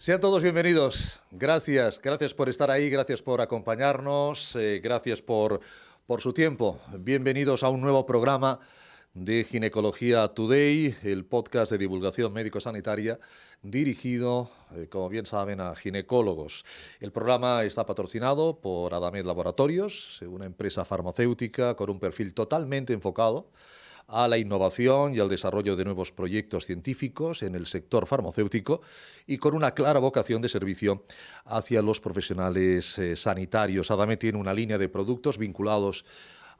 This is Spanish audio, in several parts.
Sean todos bienvenidos. Gracias por estar ahí, gracias por acompañarnos, gracias por su tiempo. Bienvenidos a un nuevo programa de Ginecología Today, el podcast de divulgación médico-sanitaria dirigido, como bien saben, a ginecólogos. El programa está patrocinado por Adamed Laboratorios, una empresa farmacéutica con un perfil totalmente enfocado a la innovación y al desarrollo de nuevos proyectos científicos en el sector farmacéutico y con una clara vocación de servicio hacia los profesionales sanitarios. Adamed tiene una línea de productos vinculados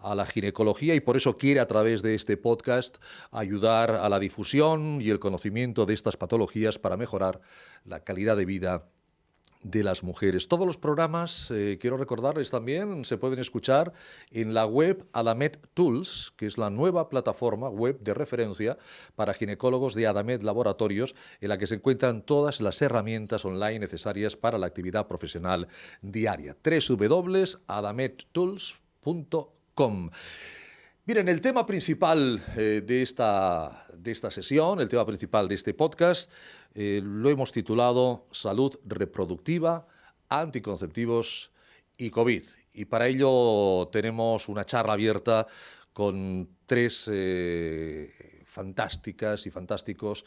a la ginecología y por eso quiere, a través de este podcast, ayudar a la difusión y el conocimiento de estas patologías para mejorar la calidad de vida de las mujeres. Todos los programas, quiero recordarles también, se pueden escuchar en la web Adamed Tools, que es la nueva plataforma web de referencia para ginecólogos de Adamed Laboratorios, en la que se encuentran todas las herramientas online necesarias para la actividad profesional diaria. www.adamedtools.com. Miren, el tema principal de esta sesión, el tema principal de este podcast, lo hemos titulado Salud reproductiva, anticonceptivos y COVID. Y para ello tenemos una charla abierta con tres fantásticas y fantásticos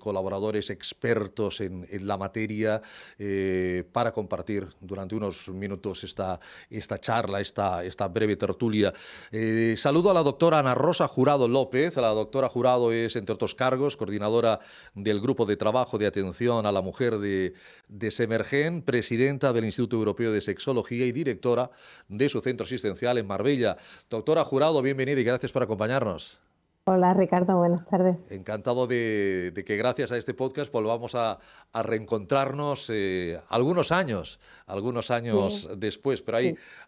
colaboradores expertos en la materia para compartir durante unos minutos esta charla, esta breve tertulia. Saludo a la doctora Ana Rosa Jurado López. La doctora Jurado es, entre otros cargos, coordinadora del Grupo de Trabajo de Atención a la Mujer de Semergen, presidenta del Instituto Europeo de Sexología y directora de su centro asistencial en Marbella. Doctora Jurado, bienvenida y gracias por acompañarnos. Hola Ricardo, buenas tardes. Encantado de que gracias a este podcast volvamos a reencontrarnos algunos años sí, después, pero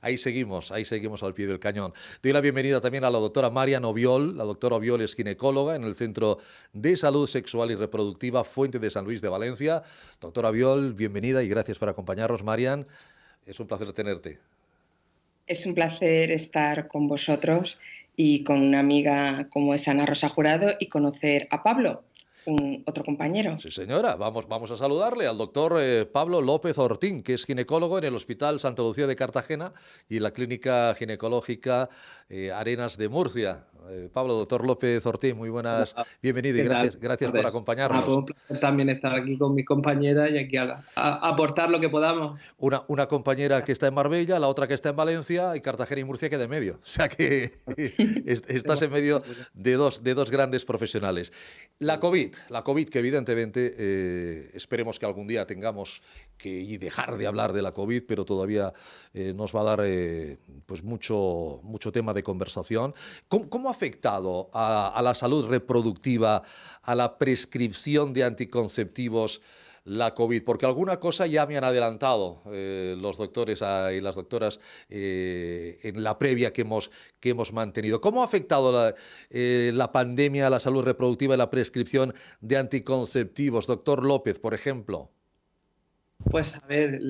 ahí seguimos al pie del cañón. Doy la bienvenida también a la doctora Marian Obiol. La doctora Obiol es ginecóloga en el Centro de Salud Sexual y Reproductiva Fuente de San Luis de Valencia. Doctora Obiol, bienvenida y gracias por acompañarnos. Marian, es un placer tenerte. Es un placer estar con vosotros y con una amiga como es Ana Rosa Jurado y conocer a Pablo, otro compañero. Sí, señora. Vamos a saludarle al doctor Pablo López Ortín, que es ginecólogo en el Hospital Santa Lucía de Cartagena y en la Clínica Ginecológica Arenas de Murcia. Pablo, doctor López Ortín, muy buenas, bienvenido y gracias por acompañarnos. Pues un placer también estar aquí con mis compañeras y aquí a aportar lo que podamos. Una compañera que está en Marbella, la otra que está en Valencia y Cartagena y Murcia queda en medio. O sea que estás en medio de dos grandes profesionales. La COVID, que evidentemente esperemos que algún día tengamos que dejar de hablar de la COVID, pero todavía nos va a dar pues mucho tema de conversación. ¿Cómo ha afectado a la salud reproductiva, a la prescripción de anticonceptivos la COVID? Porque alguna cosa ya me han adelantado los doctores y las doctoras en la previa que hemos mantenido. ¿Cómo ha afectado la pandemia a la salud reproductiva y la prescripción de anticonceptivos? Doctor López, por ejemplo. Pues a ver,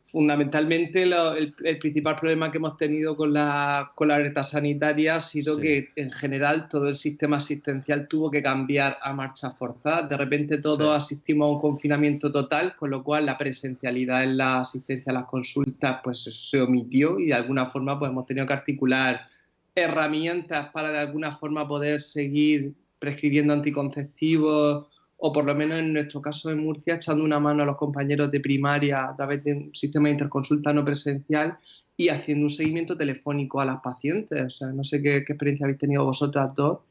fundamentalmente el principal problema que hemos tenido con la alerta sanitaria ha sido que en general todo el sistema asistencial tuvo que cambiar a marcha forzada. De repente todos asistimos a un confinamiento total, con lo cual la presencialidad en la asistencia a las consultas pues se omitió y de alguna forma pues hemos tenido que articular herramientas para de alguna forma poder seguir prescribiendo anticonceptivos, o por lo menos en nuestro caso en Murcia, echando una mano a los compañeros de primaria a través de un sistema de interconsulta no presencial y haciendo un seguimiento telefónico a las pacientes. O sea, no sé qué experiencia habéis tenido vosotras dos,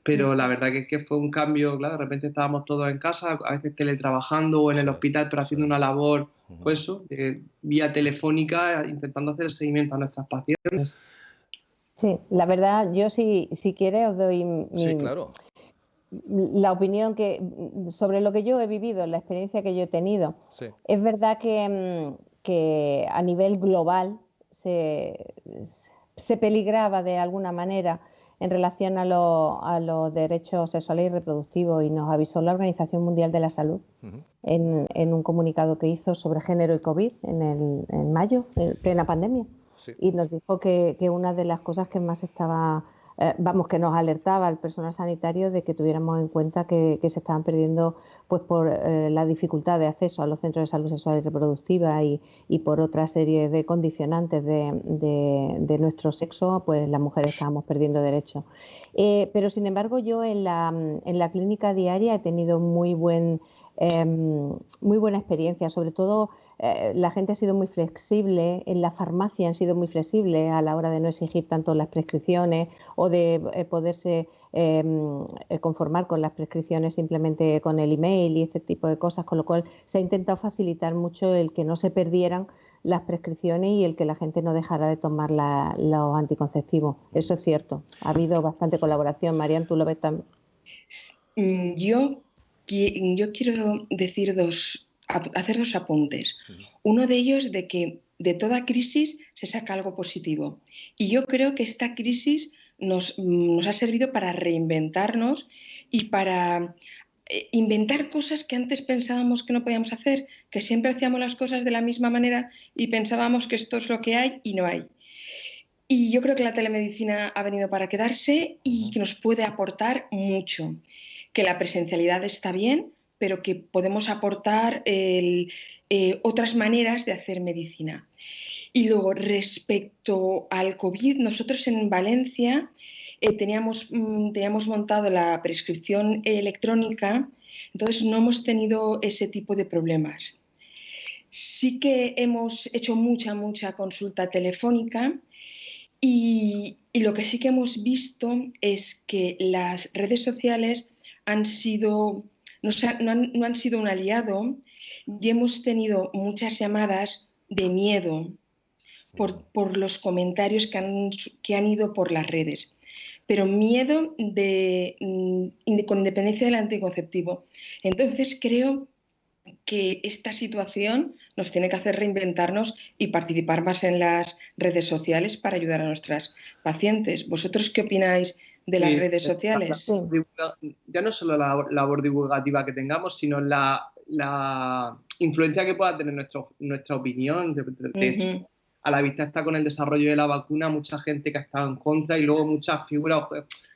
pero la verdad que es que fue un cambio. Claro, de repente estábamos todos en casa, a veces teletrabajando o en el hospital, pero haciendo una labor, pues eso, vía telefónica, intentando hacer el seguimiento a nuestras pacientes. Sí, la verdad, yo si quiere os doy claro, la opinión sobre lo que yo he vivido, la experiencia que yo he tenido. Sí. Es verdad que a nivel global se peligraba de alguna manera en relación a los derechos sexuales y reproductivos, y nos avisó la Organización Mundial de la Salud en un comunicado que hizo sobre género y COVID en mayo, en plena pandemia. Sí. Y nos dijo que una de las cosas que más estaba vamos, que nos alertaba el personal sanitario de que tuviéramos en cuenta que se estaban perdiendo, pues por la dificultad de acceso a los centros de salud sexual y reproductiva y por otra serie de condicionantes de nuestro sexo, pues las mujeres estábamos perdiendo derechos. Pero sin embargo yo en la clínica diaria he tenido muy buena experiencia, sobre todo la gente ha sido muy flexible, en la farmacia han sido muy flexibles a la hora de no exigir tanto las prescripciones o de poderse conformar con las prescripciones simplemente con el email y este tipo de cosas, con lo cual se ha intentado facilitar mucho el que no se perdieran las prescripciones y el que la gente no dejara de tomar los anticonceptivos. Eso es cierto, ha habido bastante colaboración. Marian, ¿tú lo ves también? Yo quiero decir hacer dos apuntes. Uno de ellos de que de toda crisis se saca algo positivo. Y yo creo que esta crisis nos ha servido para reinventarnos y para inventar cosas que antes pensábamos que no podíamos hacer, que siempre hacíamos las cosas de la misma manera y pensábamos que esto es lo que hay y no hay. Y yo creo que la telemedicina ha venido para quedarse y que nos puede aportar mucho. Que la presencialidad está bien, pero que podemos aportar otras maneras de hacer medicina. Y luego, respecto al COVID, nosotros en Valencia teníamos montado la prescripción electrónica, entonces no hemos tenido ese tipo de problemas. Sí que hemos hecho mucha consulta telefónica y lo que sí que hemos visto es que las redes sociales no han sido un aliado y hemos tenido muchas llamadas de miedo por los comentarios que han ido por las redes. Pero miedo con independencia del anticonceptivo. Entonces creo que esta situación nos tiene que hacer reinventarnos y participar más en las redes sociales para ayudar a nuestras pacientes. ¿Vosotros qué opináis de las redes sociales? Ya no solo la labor divulgativa que tengamos, sino la influencia que pueda tener nuestra opinión. A la vista está con el desarrollo de la vacuna, mucha gente que ha estado en contra y luego muchas figuras.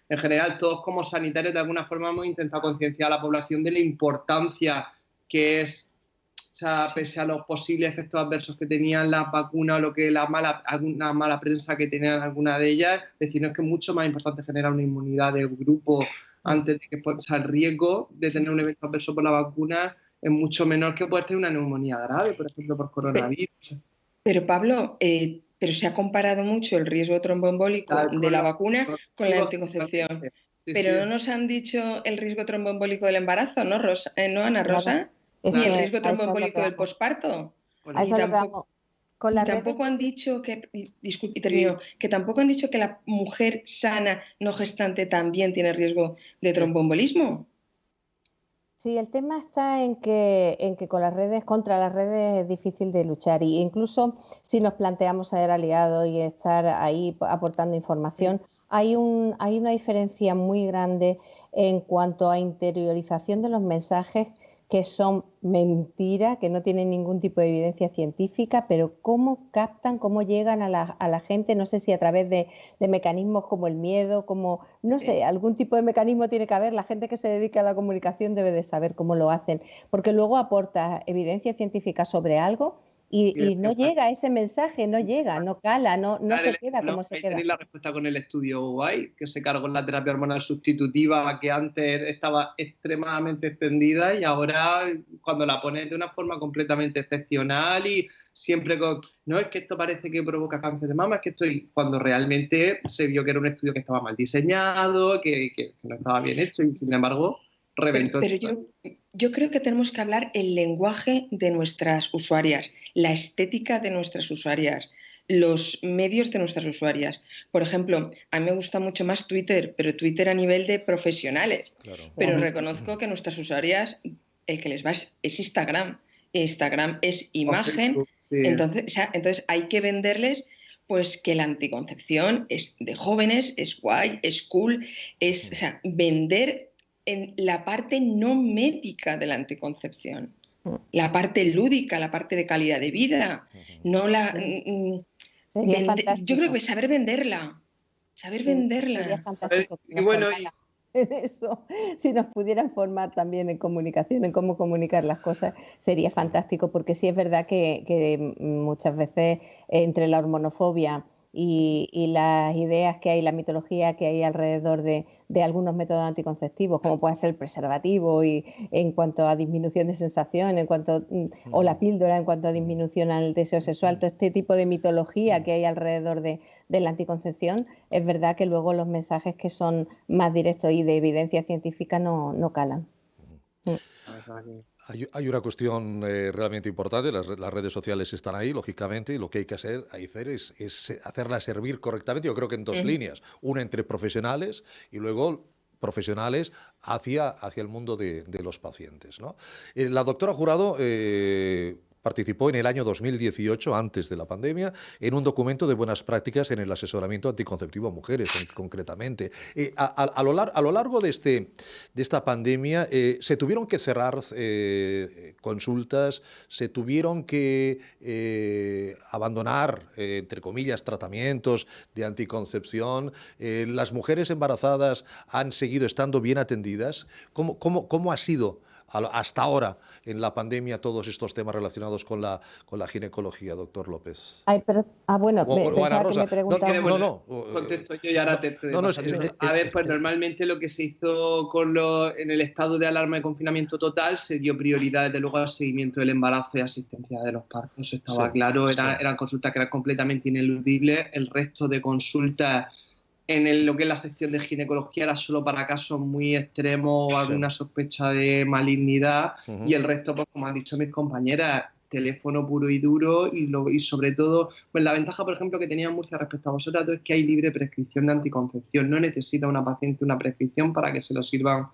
En general, todos como sanitarios de alguna forma hemos intentado concienciar a la población de la importancia que es, o sea, pese a los posibles efectos adversos que tenían las vacunas o lo que alguna mala prensa que tenían alguna de ellas, decirnos que es mucho más importante generar una inmunidad de grupo antes de que, o sea, el riesgo de tener un evento adverso por la vacuna es mucho menor que poder tener una neumonía grave, por ejemplo, por coronavirus. Pero Pablo, pero se ha comparado mucho el riesgo tromboembólico de la vacuna con la anticoncepción. Pero no nos han dicho el riesgo tromboembólico del embarazo, ¿no, Ana Rosa? Ni el riesgo tromboembólico del posparto. Y tampoco han dicho que, disculpe, termino, que tampoco han dicho que la mujer sana no gestante también tiene riesgo de tromboembolismo. Sí, el tema está en que contra las redes es difícil de luchar, y incluso si nos planteamos ser aliados y estar ahí aportando información, hay una diferencia muy grande en cuanto a interiorización de los mensajes que son mentiras, que no tienen ningún tipo de evidencia científica, pero cómo captan, cómo llegan a la gente, no sé si a través de mecanismos como el miedo, no sé, algún tipo de mecanismo tiene que haber. La gente que se dedica a la comunicación debe de saber cómo lo hacen, porque luego aporta evidencia científica sobre algo y no llega ese mensaje, no llega, no cala, no se queda como se queda. Tenéis la respuesta con el estudio UAI, que se cargó en la terapia hormonal sustitutiva, que antes estaba extremadamente extendida y ahora cuando la pones de una forma completamente excepcional y siempre no es que esto parece que provoca cáncer de mama, es que cuando realmente se vio que era un estudio que estaba mal diseñado, que no estaba bien hecho y sin embargo reventó. Pero yo creo que tenemos que hablar el lenguaje de nuestras usuarias, la estética de nuestras usuarias, los medios de nuestras usuarias. Por ejemplo, a mí me gusta mucho más Twitter, pero Twitter a nivel de profesionales. Claro. Pero reconozco que nuestras usuarias, el que les va es Instagram. Instagram es imagen. Sí. Entonces hay que venderles pues que la anticoncepción es de jóvenes, es guay, es cool, vender en la parte no médica de la anticoncepción, la parte lúdica, la parte de calidad de vida, no la... yo creo que saber venderla. saber Sería venderla. fantástico que Y nos bueno, formaran en eso. Si nos pudieran formar también en comunicación, en cómo comunicar las cosas, sería fantástico, porque sí es verdad que muchas veces entre la hormonofobia y las ideas que hay, la mitología que hay alrededor de algunos métodos anticonceptivos, como puede ser el preservativo y en cuanto a disminución de sensación, o la píldora en cuanto a disminución al deseo sexual, todo este tipo de mitología que hay alrededor de la anticoncepción, es verdad que luego los mensajes que son más directos y de evidencia científica no calan. Hay una cuestión realmente importante, las redes sociales están ahí, lógicamente, y lo que hay que hacer es hacerlas servir correctamente, yo creo que en dos líneas, una entre profesionales y luego profesionales hacia el mundo de los pacientes, ¿no? La doctora Jurado participó en el año 2018, antes de la pandemia, en un documento de buenas prácticas en el asesoramiento anticonceptivo a mujeres, concretamente. A lo largo de esta pandemia se tuvieron que cerrar consultas, se tuvieron que abandonar, entre comillas, tratamientos de anticoncepción. Las mujeres embarazadas han seguido estando bien atendidas. ¿Cómo ha sido hasta ahora en la pandemia todos estos temas relacionados con la ginecología, doctor López? Ay, bueno, O Ana pensaba que Rosa. me preguntaba. No. Contesto yo y ahora te No, paso. A ver, pues normalmente lo que se hizo en el estado de alarma de confinamiento total se dio prioridad, desde luego, al seguimiento del embarazo y asistencia de los partos. Estaba claro, eran consultas que eran completamente ineludibles. El resto de consultas lo que es la sección de ginecología era solo para casos muy extremos o alguna sospecha de malignidad, y el resto, pues como han dicho mis compañeras, teléfono puro y duro, y sobre todo, pues la ventaja, por ejemplo, que tenía Murcia respecto a vosotras es que hay libre prescripción de anticoncepción, no necesita una paciente una prescripción para que se lo sirvan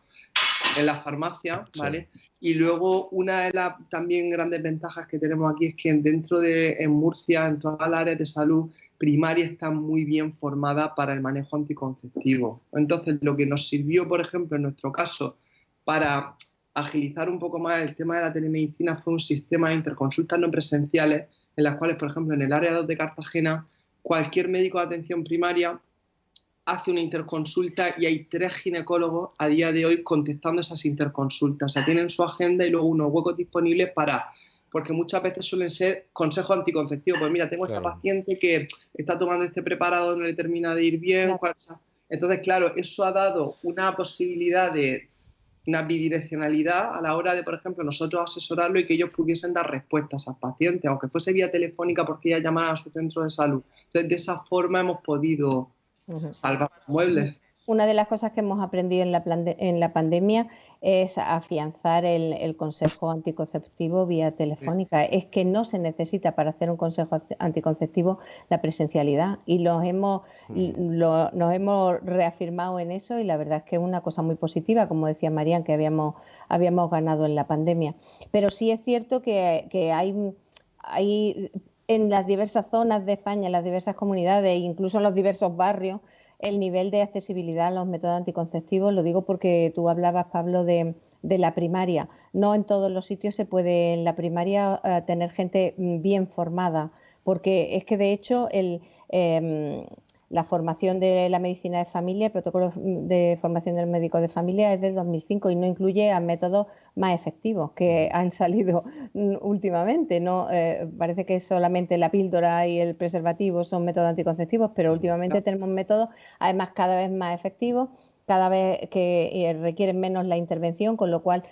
en la farmacia, ¿vale? Y luego una de las también grandes ventajas que tenemos aquí es que en Murcia, en todas las áreas de salud primaria, está muy bien formada para el manejo anticonceptivo. Entonces, lo que nos sirvió, por ejemplo, en nuestro caso, para agilizar un poco más el tema de la telemedicina fue un sistema de interconsultas no presenciales en las cuales, por ejemplo, en el área 2 de Cartagena, cualquier médico de atención primaria hace una interconsulta y hay 3 ginecólogos a día de hoy contestando esas interconsultas. O sea, tienen su agenda y luego unos huecos disponibles porque muchas veces suelen ser consejos anticonceptivos. Pues mira, tengo esta paciente que está tomando este preparado, no le termina de ir bien. Entonces, claro, eso ha dado una posibilidad de una bidireccionalidad a la hora de, por ejemplo, nosotros asesorarlo y que ellos pudiesen dar respuestas a esas pacientes, aunque fuese vía telefónica porque ella llamara a su centro de salud. Entonces, de esa forma hemos podido salvar muebles. Una de las cosas que hemos aprendido en la pandemia es afianzar el consejo anticonceptivo vía telefónica. Es que no se necesita para hacer un consejo anticonceptivo la presencialidad, y nos hemos reafirmado en eso, y la verdad es que es una cosa muy positiva, como decía Marian, que habíamos ganado en la pandemia. Pero sí es cierto que hay en las diversas zonas de España, en las diversas comunidades, incluso en los diversos barrios, el nivel de accesibilidad a los métodos anticonceptivos. Lo digo porque tú hablabas, Pablo, de la primaria. No en todos los sitios se puede en la primaria tener gente bien formada, porque es que de hecho la formación de la medicina de familia, el protocolo de formación del médico de familia es del 2005 y no incluye a métodos más efectivos que han salido últimamente. No parece que solamente la píldora y el preservativo son métodos anticonceptivos, pero últimamente tenemos métodos además cada vez más efectivos, cada vez que requieren menos la intervención, con lo cual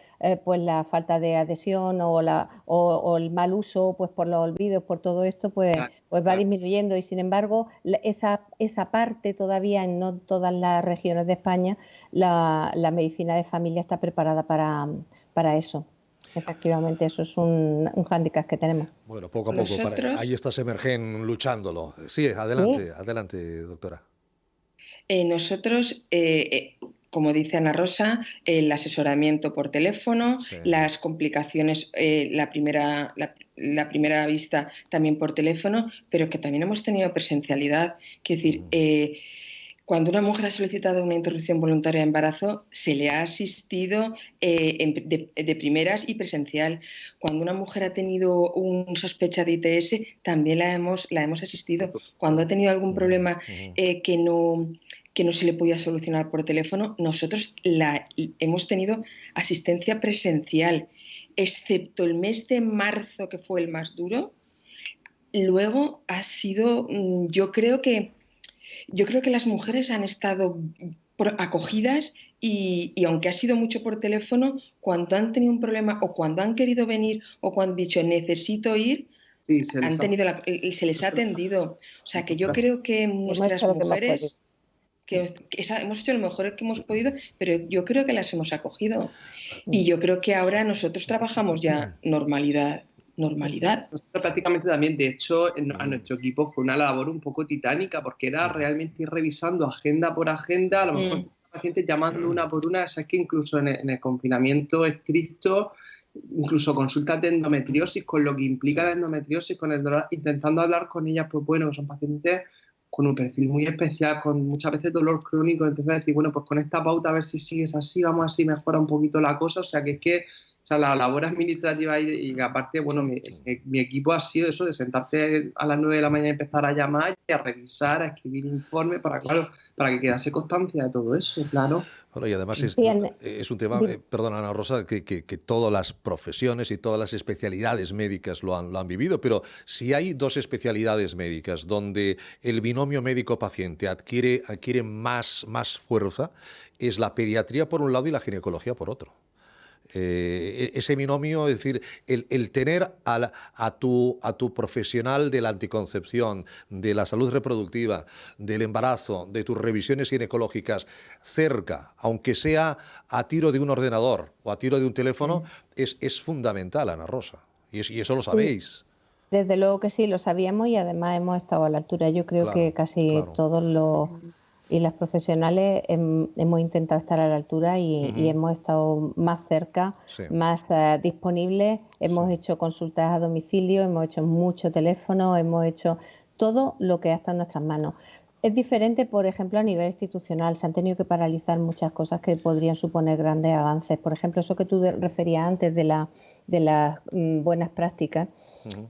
pues la falta de adhesión o el mal uso, pues por los olvidos, por todo esto, pues va disminuyendo. Y sin embargo, esa parte todavía en no todas las regiones de España, la medicina de familia está preparada para eso. Efectivamente, eso es un hándicap que tenemos. Bueno, poco a poco, ahí está Semergen luchándolo. Sí, adelante, doctora. Nosotros, como dice Ana Rosa, el asesoramiento por teléfono, las complicaciones, la primera vista también por teléfono, pero que también hemos tenido presencialidad. Es decir, Cuando una mujer ha solicitado una interrupción voluntaria de embarazo, se le ha asistido de primeras y presencial. Cuando una mujer ha tenido una sospecha de ITS, también la hemos asistido. Cuando ha tenido algún problema que no se le podía solucionar por teléfono, nosotros hemos tenido asistencia presencial, excepto el mes de marzo, que fue el más duro. Luego ha sido, yo creo que las mujeres han estado acogidas y aunque ha sido mucho por teléfono, cuando han tenido un problema o cuando han querido venir o cuando han dicho necesito ir, Sí, se les ha atendido. O sea que yo creo que nuestras hecho lo que hemos mujeres, hemos hecho lo mejor que hemos podido, pero yo creo que las hemos acogido. Y yo creo que ahora nosotros trabajamos ya normalidad. Nosotros prácticamente también, de hecho, a nuestro equipo fue una labor un poco titánica, porque era realmente ir revisando agenda por agenda, a lo mejor pacientes llamando una por una. Es que incluso en el confinamiento estricto, incluso consultas de endometriosis, con lo que implica la endometriosis, con el dolor, intentando hablar con ellas, pues bueno, que son pacientes con un perfil muy especial, con muchas veces dolor crónico, entonces decir, bueno, pues con esta pauta a ver si sigues así, vamos así, mejora un poquito la cosa. O sea que es que, o sea, la labor administrativa y aparte, bueno, mi equipo ha sido eso, de sentarte a las 9 de la mañana y empezar a llamar y a revisar, a escribir informes para que quedase constancia de todo eso, claro. Bueno, y además es un tema, perdona Ana Rosa, que todas las profesiones y todas las especialidades médicas lo han vivido, pero si hay dos especialidades médicas donde el binomio médico-paciente adquiere más fuerza, es la pediatría por un lado y la ginecología por otro. Ese binomio, es decir, el tener a tu profesional de la anticoncepción, de la salud reproductiva, del embarazo, de tus revisiones ginecológicas cerca, aunque sea a tiro de un ordenador o a tiro de un teléfono, es fundamental, Ana Rosa. Y eso lo sabéis. Desde luego que sí, lo sabíamos y además hemos estado a la altura. Yo creo que casi todos los y las profesionales hemos intentado estar a la altura y hemos estado más cerca, más disponibles. Hemos hecho consultas a domicilio, hemos hecho mucho teléfono, hemos hecho todo lo que ha estado en nuestras manos. Es diferente, por ejemplo, a nivel institucional. Se han tenido que paralizar muchas cosas que podrían suponer grandes avances. Por ejemplo, eso que tú referías antes de las buenas prácticas.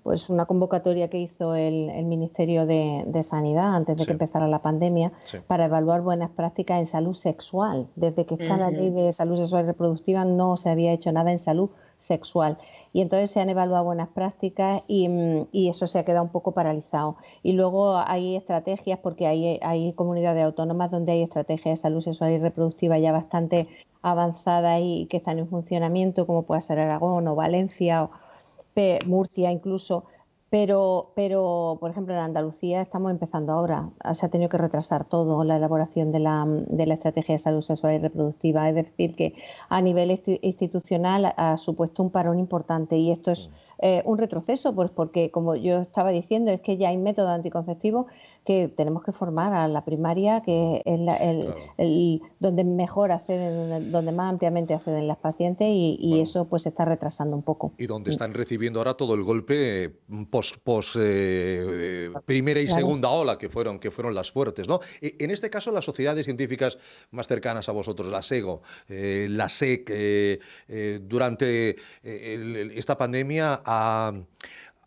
Pues una convocatoria que hizo el Ministerio de Sanidad antes de que empezara la pandemia para evaluar buenas prácticas en salud sexual. Desde que está la ley de salud sexual y reproductiva no se había hecho nada en salud sexual. Y entonces se han evaluado buenas prácticas y eso se ha quedado un poco paralizado. Y luego hay estrategias, porque hay comunidades autónomas donde hay estrategias de salud sexual y reproductiva ya bastante avanzadas y que están en funcionamiento, como puede ser Aragón o Valencia o Murcia incluso, pero por ejemplo en Andalucía estamos empezando ahora, se ha tenido que retrasar todo la elaboración de la estrategia de salud sexual y reproductiva, es decir que a nivel institucional ha supuesto un parón importante y esto es un retroceso, pues porque como yo estaba diciendo es que ya hay métodos anticonceptivos que tenemos que formar a la primaria, que es donde mejor acceden, donde más ampliamente acceden las pacientes y eso pues se está retrasando un poco. Y donde están recibiendo ahora todo el golpe post primera y segunda ola, que fueron las fuertes, ¿no? En este caso, las sociedades científicas más cercanas a vosotros, la SEGO, la SEC, durante esta pandemia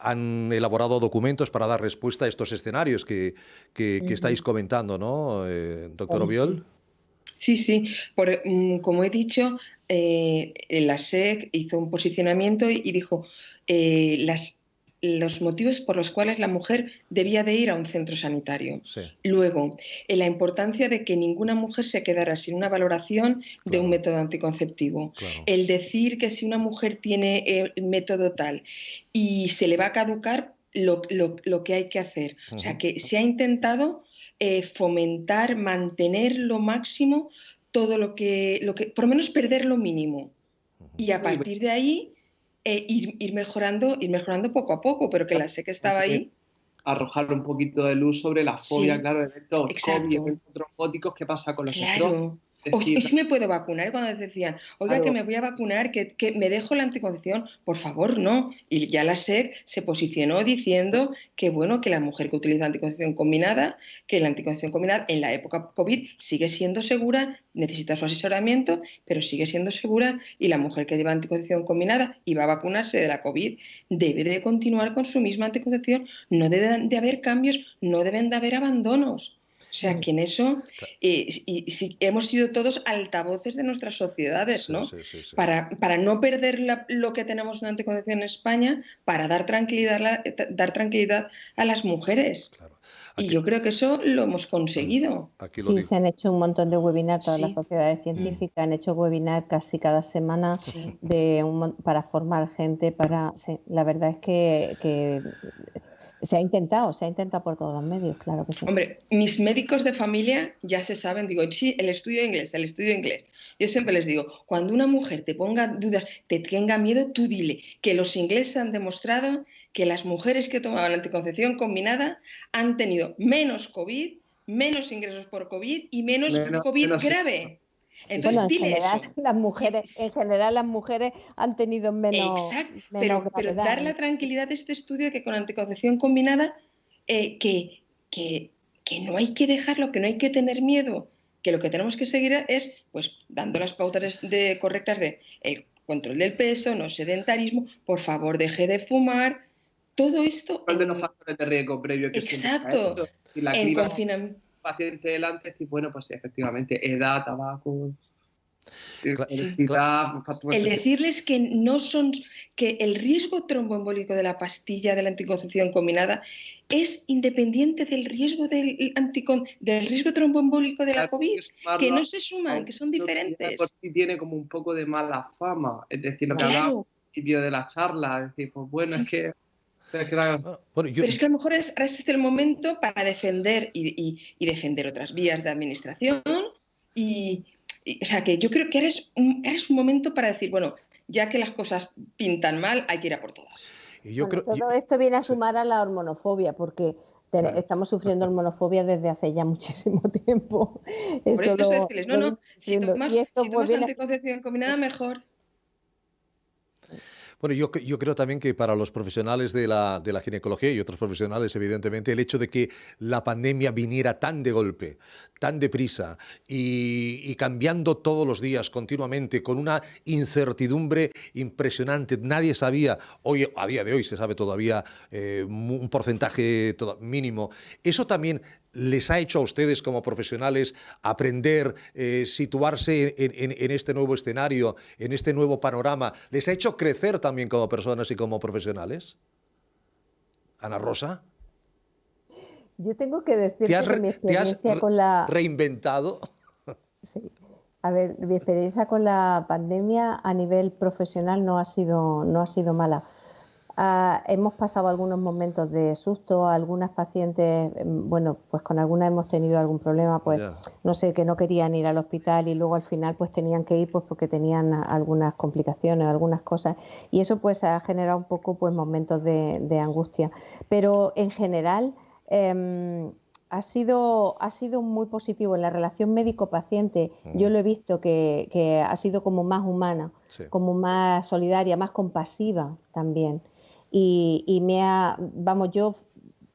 han elaborado documentos para dar respuesta a estos escenarios que estáis comentando, ¿no, doctor Obiol? Sí. Como he dicho, la SEC hizo un posicionamiento y dijo los motivos por los cuales la mujer debía de ir a un centro sanitario. Luego, la importancia de que ninguna mujer se quedara sin una valoración de un método anticonceptivo. El decir que si una mujer tiene el método tal y se le va a caducar, lo que hay que hacer. O sea, que se ha intentado fomentar, mantener lo máximo todo lo que, por lo menos perder lo mínimo. Y a partir de ahí ir mejorando poco a poco, pero que la SEC estaba ahí. Arrojar un poquito de luz sobre la fobia, claro, eventos COVID, eventos trombóticos, qué pasa con los estrógenos, O si me puedo vacunar, cuando decían, oiga, claro, que me voy a vacunar, que me dejo la anticoncepción, por favor, no. Y ya la SEC se posicionó diciendo que, bueno, que la mujer que utiliza anticoncepción combinada, que la anticoncepción combinada en la época COVID sigue siendo segura, necesita su asesoramiento, pero sigue siendo segura, y la mujer que lleva anticoncepción combinada y va a vacunarse de la COVID debe de continuar con su misma anticoncepción, no deben de haber cambios, no deben de haber abandonos. O sea, que en eso y hemos sido todos altavoces de nuestras sociedades, ¿no? Sí. Para no perder lo que tenemos en anticoncepción en España, para dar tranquilidad a las mujeres. Claro. Y yo creo que eso lo hemos conseguido. Sí, se han hecho un montón de webinars, todas las sociedades científicas han hecho webinars casi cada semana para formar gente, la verdad es que se ha intentado por todos los medios, claro que sí. Hombre, mis médicos de familia ya se saben, digo, sí, el estudio inglés. Yo siempre les digo, cuando una mujer te ponga dudas, te tenga miedo, tú dile que los ingleses han demostrado que las mujeres que tomaban anticoncepción combinada han tenido menos COVID, menos ingresos por COVID y menos COVID grave. Entonces, bueno, dile eso. En general las mujeres han tenido menos. Exacto, menos pero dar la tranquilidad de este estudio de que con anticoncepción combinada, que no hay que dejarlo, que no hay que tener miedo, que lo que tenemos que seguir es pues dando las pautas correctas de el control del peso, no sedentarismo, por favor deje de fumar, todo esto. De los factores de riesgo previo que exacto. Si la en confinamiento. Paciente delante, y bueno, pues efectivamente, edad, tabaco. El decirles que que el riesgo tromboembólico de la pastilla de la anticoncepción combinada es independiente del riesgo del riesgo tromboembólico de la COVID, que no se suman, que son diferentes. Tiene como un poco de mala fama, es decir, lo que hablaba al principio de la charla, es decir, pues bueno, es que. Pero es que a lo mejor es el momento para defender y defender otras vías de administración o sea, que yo creo que eres un momento para decir, bueno, ya que las cosas pintan mal, hay que ir a por todas. Todo esto viene a sumar a la hormonofobia, porque estamos sufriendo hormonofobia desde hace ya muchísimo tiempo. Por eso decirles, si tomas anticoncepción combinada, mejor. Bueno, yo creo también que para los profesionales de la ginecología y otros profesionales, evidentemente, el hecho de que la pandemia viniera tan de golpe, tan deprisa y cambiando todos los días continuamente, con una incertidumbre impresionante. Nadie sabía, hoy, a día de hoy se sabe todavía un porcentaje mínimo. Eso también les ha hecho a ustedes como profesionales aprender, situarse en este nuevo escenario, en este nuevo panorama. ¿Les ha hecho crecer también como personas y como profesionales? Ana Rosa. Yo tengo que decir que mi experiencia con la... ¿Reinventado? Sí. A ver, mi experiencia con la pandemia a nivel profesional no ha sido mala. Hemos pasado algunos momentos de susto, algunas pacientes, bueno, pues con algunas hemos tenido algún problema, pues no sé, que no querían ir al hospital y luego al final pues tenían que ir pues porque tenían algunas complicaciones, algunas cosas, y eso pues ha generado un poco pues momentos de angustia. Pero en general ha sido muy positivo en la relación médico-paciente. Yo lo he visto que ha sido como más humana, como más solidaria, más compasiva también. Y yo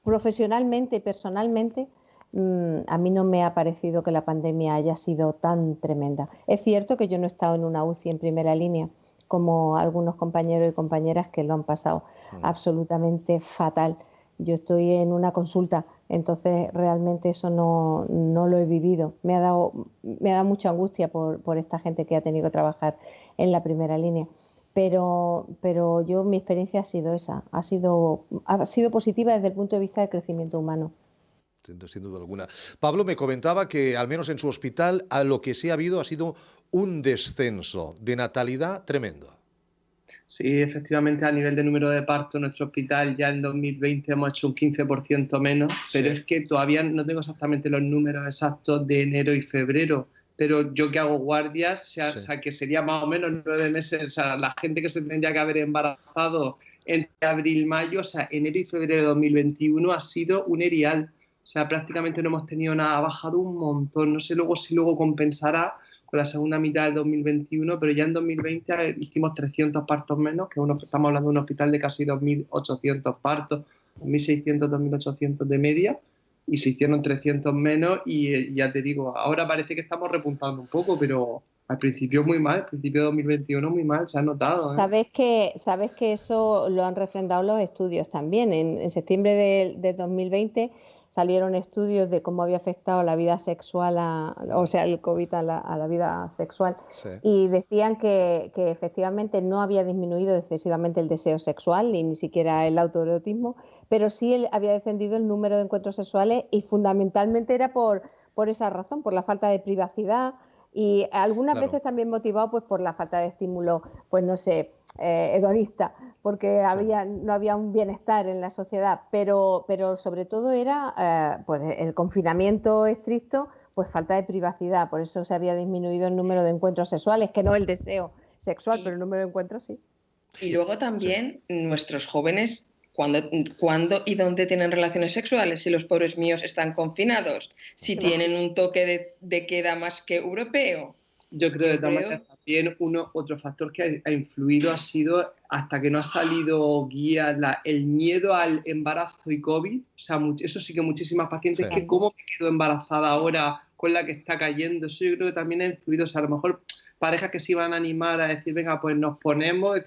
profesionalmente, personalmente, a mí no me ha parecido que la pandemia haya sido tan tremenda. Es cierto que yo no he estado en una UCI en primera línea, como algunos compañeros y compañeras que lo han pasado absolutamente fatal. Yo estoy en una consulta, entonces realmente eso no lo he vivido. Me ha dado mucha angustia por esta gente que ha tenido que trabajar en la primera línea. Pero mi experiencia ha sido esa, ha sido positiva desde el punto de vista del crecimiento humano. Sin duda alguna. Pablo me comentaba que al menos en su hospital a lo que sí ha habido ha sido un descenso de natalidad tremendo. Sí, efectivamente, a nivel de número de partos en nuestro hospital ya en 2020 hemos hecho un 15% menos, pero es que todavía no tengo exactamente los números exactos de enero y febrero. Pero yo que hago guardias, o sea, que sería más o menos 9 meses, o sea, la gente que se tendría que haber embarazado entre abril y mayo, o sea, enero y febrero de 2021 ha sido un erial. O sea, prácticamente no hemos tenido nada, ha bajado un montón. No sé si luego compensará con la segunda mitad del 2021, pero ya en 2020 hicimos 300 partos menos, que estamos hablando de un hospital de casi 2.800 partos, 2.600, 2.800 de media, y se hicieron 300 menos y ya te digo, ahora parece que estamos repuntando un poco, pero al principio muy mal, al principio de 2021 muy mal, se ha notado. Sabes que eso lo han refrendado los estudios también. En septiembre de 2020 salieron estudios de cómo había afectado la vida sexual, o sea, el COVID a la vida sexual, Sí. y decían que efectivamente no había disminuido excesivamente el deseo sexual, ni siquiera el autoerotismo, pero sí había descendido el número de encuentros sexuales y fundamentalmente era por esa razón, por la falta de privacidad y algunas Claro. veces también motivado pues por la falta de estímulo, pues no sé, hedonista, porque no había un bienestar en la sociedad, pero sobre todo era pues el confinamiento estricto, pues falta de privacidad, por eso se había disminuido el número de encuentros sexuales, que no el deseo sexual, pero el número de encuentros sí. Y luego también nuestros jóvenes, ¿cuándo y dónde tienen relaciones sexuales? Si los pobres míos están confinados, si tienen un toque de queda más que europeo. Yo creo que también otro factor que ha influido ha sido, hasta que no ha salido guía, el miedo al embarazo y COVID. O sea, eso sí que muchísimas pacientes, que cómo me quedo embarazada ahora con la que está cayendo. Eso yo creo que también ha influido. O sea, a lo mejor parejas que se iban a animar a decir, venga, pues nos ponemos,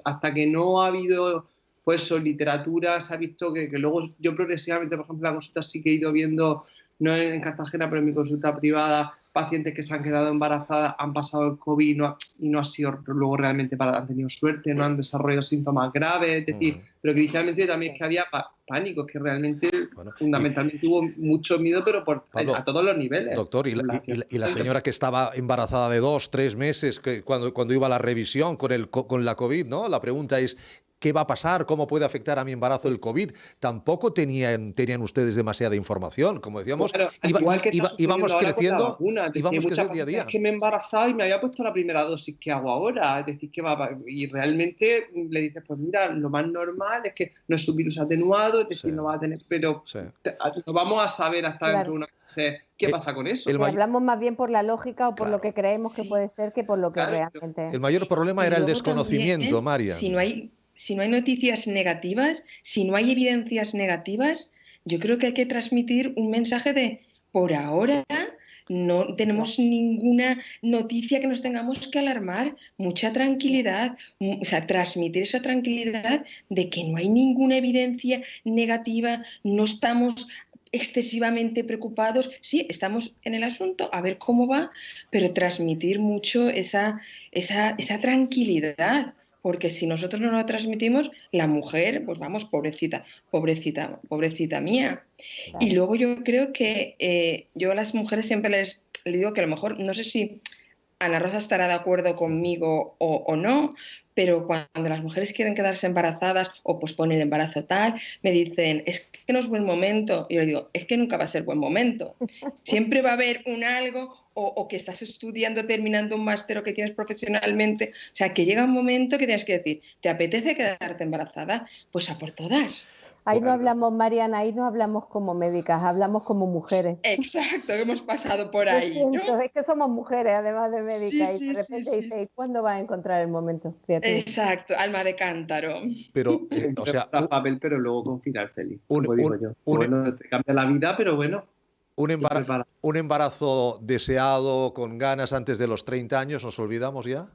hasta que no ha habido pues literatura, se ha visto que luego yo progresivamente, por ejemplo, la consulta sí que he ido viendo, no en Cartagena, pero en mi consulta privada, pacientes que se han quedado embarazadas, han pasado el COVID y no ha sido luego realmente han tenido suerte, no han desarrollado síntomas graves, es decir, pero que inicialmente también es que había pánico, que realmente fundamentalmente hubo mucho miedo, pero Pablo, a todos los niveles. Doctor, y la señora que estaba embarazada de 2, 3 meses, cuando iba a la revisión con la COVID, ¿no? La pregunta es, ¿qué va a pasar? ¿Cómo puede afectar a mi embarazo el COVID? Tampoco tenían ustedes demasiada información. Como decíamos, íbamos creciendo día a día. Es que me he embarazado y me había puesto la primera dosis, ¿qué hago ahora? Es decir, y realmente le dices, pues mira, lo más normal es que no es un virus atenuado, es decir, no va a tener, pero no vamos a saber hasta dentro de una clase qué pasa con eso. Hablamos más bien por la lógica o por lo que creemos que puede ser que por lo que realmente... El mayor problema era el desconocimiento, María. Si no hay noticias negativas, si no hay evidencias negativas, yo creo que hay que transmitir un mensaje de, por ahora no tenemos ninguna noticia que nos tengamos que alarmar, mucha tranquilidad, o sea, transmitir esa tranquilidad de que no hay ninguna evidencia negativa, no estamos excesivamente preocupados, sí, estamos en el asunto, a ver cómo va, pero transmitir mucho esa tranquilidad. Porque si nosotros no lo transmitimos, la mujer, pues vamos, pobrecita mía. Claro. Y luego yo creo que yo a las mujeres siempre les digo que a lo mejor, no sé si Ana Rosa estará de acuerdo conmigo o no, pero cuando las mujeres quieren quedarse embarazadas o posponen el embarazo tal, me dicen, es que no es buen momento. Y yo le digo, es que nunca va a ser buen momento. Siempre va a haber un algo o que estás estudiando, terminando un máster o que tienes profesionalmente. O sea, que llega un momento que tienes que decir, ¿te apetece quedarte embarazada? Pues a por todas. Ahí no hablamos, Mariana, ahí no hablamos como médicas, hablamos como mujeres. Exacto, hemos pasado por ahí, ¿no? Es que somos mujeres, además de médicas, y de repente dices, ¿cuándo vas a encontrar el momento? Criatura? Exacto, alma de cántaro. Pero, o sea... papel, pero luego con final feliz, como digo yo. Bueno, te cambia la vida, pero bueno. Un embarazo deseado, con ganas antes de los 30 años, ¿nos olvidamos ya?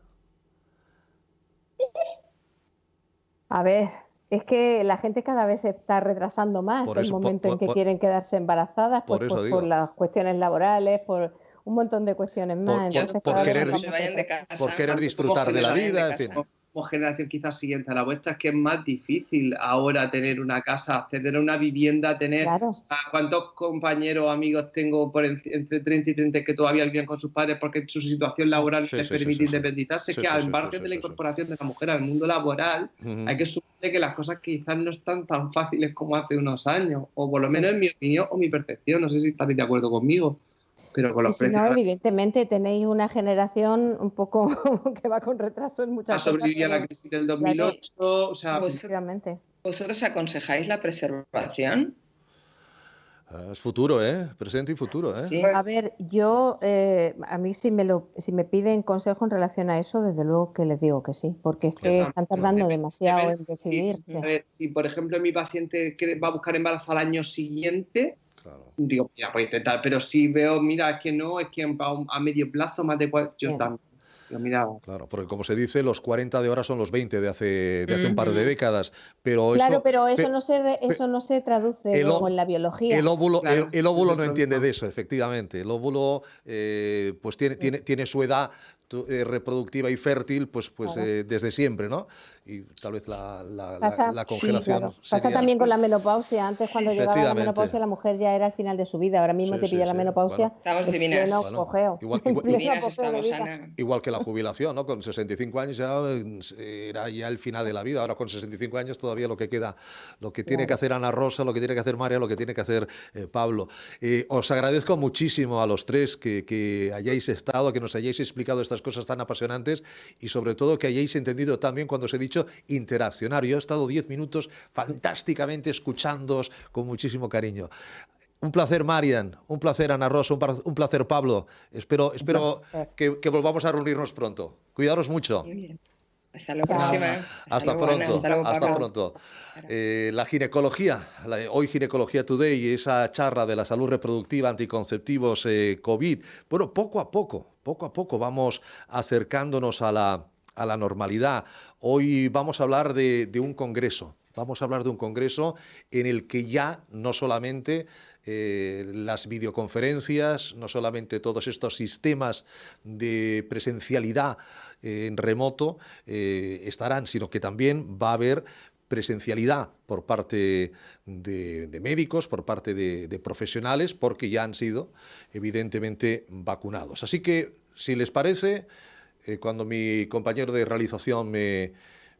A ver... Es que la gente cada vez se está retrasando más el momento en que quieren quedarse embarazadas, por las cuestiones laborales, por un montón de cuestiones más. Por querer disfrutar de la vida, en fin. Como generación quizás siguiente a la vuestra, es que es más difícil ahora tener una casa, acceder a una vivienda, tener... Claro. ¿Cuántos compañeros o amigos tengo entre 30 y 30 que todavía viven con sus padres porque su situación laboral les permite independizarse? Que al margen de la incorporación de la mujer al mundo laboral, hay que suponer que las cosas quizás no están tan fáciles como hace unos años, o por lo menos en mi opinión o mi percepción, no sé si estáis de acuerdo conmigo. Pero con los precios... no, evidentemente tenéis una generación un poco que va con retraso en muchas cosas. Sobrevivía a la crisis del 2008, o sea... ¿Vosotros aconsejáis la preservación? Es futuro, ¿eh? Presente y futuro, ¿eh? Sí. A ver, yo, a mí si me piden consejo en relación a eso, desde luego que les digo que sí, porque es que están tardando demasiado en decidirse. A ver, si por ejemplo mi paciente va a buscar embarazo al año siguiente, Claro. digo, mira, voy a intentar, pero si veo, mira, es que no, es que a medio plazo, más de yo Bien. también. Digo, mira, Claro, porque como se dice, los 40 de ahora son los 20 de hace un par de décadas, pero Claro, eso, pero pe- eso no se traduce el, luego ó- en la biología. el óvulo, claro, el ese es óvulo el no entiende problema. de eso, efectivamente. El óvulo pues tiene su edad reproductiva y fértil Claro. desde siempre, ¿no? Y tal vez la Pasa, congelación claro. Pasa sería... también con la menopausia. Antes, cuando llegaba la Efectivamente. menopausia, la mujer ya era el final de su vida. Ahora mismo Sí, te sí, pilla la sí. menopausia Bueno, Estamos en divinas. pleno Bueno, apogeo. igual- En igual- pleno Divinas apogeo de estamos, vida. Ana. Igual que la jubilación, ¿no? Con 65 años ya era ya el final de la vida. Ahora con 65 años todavía lo que queda, lo que tiene que hacer Ana Rosa, lo que tiene que hacer María, lo que tiene que hacer Pablo. Os agradezco muchísimo a los tres que hayáis estado, que nos hayáis explicado estas cosas tan apasionantes y sobre todo que hayáis entendido también cuando os he dicho interaccionar. Yo he estado 10 minutos fantásticamente escuchándoos con muchísimo cariño. Un placer, Marian, un placer, Ana Rosa, un placer, Pablo. Espero que volvamos a reunirnos pronto. Cuidaros mucho. Muy bien. Hasta la Chao. próxima. Hasta luego, Ana. pronto. Hasta luego, Hasta Pablo. pronto. La ginecología, hoy Ginecología Today, esa charla de la salud reproductiva, anticonceptivos, COVID. Bueno, poco a poco vamos acercándonos a la normalidad. Hoy vamos a hablar de un congreso. Vamos a hablar de un congreso en el que ya no solamente las videoconferencias, no solamente todos estos sistemas de presencialidad en remoto estarán, sino que también va a haber presencialidad por parte de médicos, por parte de profesionales, porque ya han sido evidentemente vacunados. Así que, si les parece, cuando mi compañero de realización me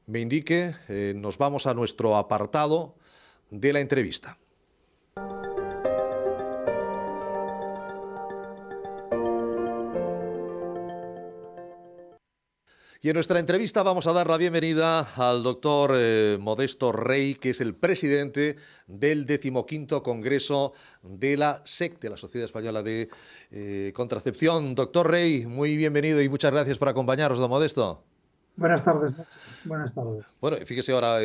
indique, nos vamos a nuestro apartado de la entrevista. Y en nuestra entrevista vamos a dar la bienvenida al doctor Modesto Rey, que es el presidente del 15º Congreso de la SEC, de la Sociedad Española de Contracepción. Doctor Rey, muy bienvenido y muchas gracias por acompañarnos, don Modesto. Buenas tardes, buenas tardes. Bueno, fíjese ahora,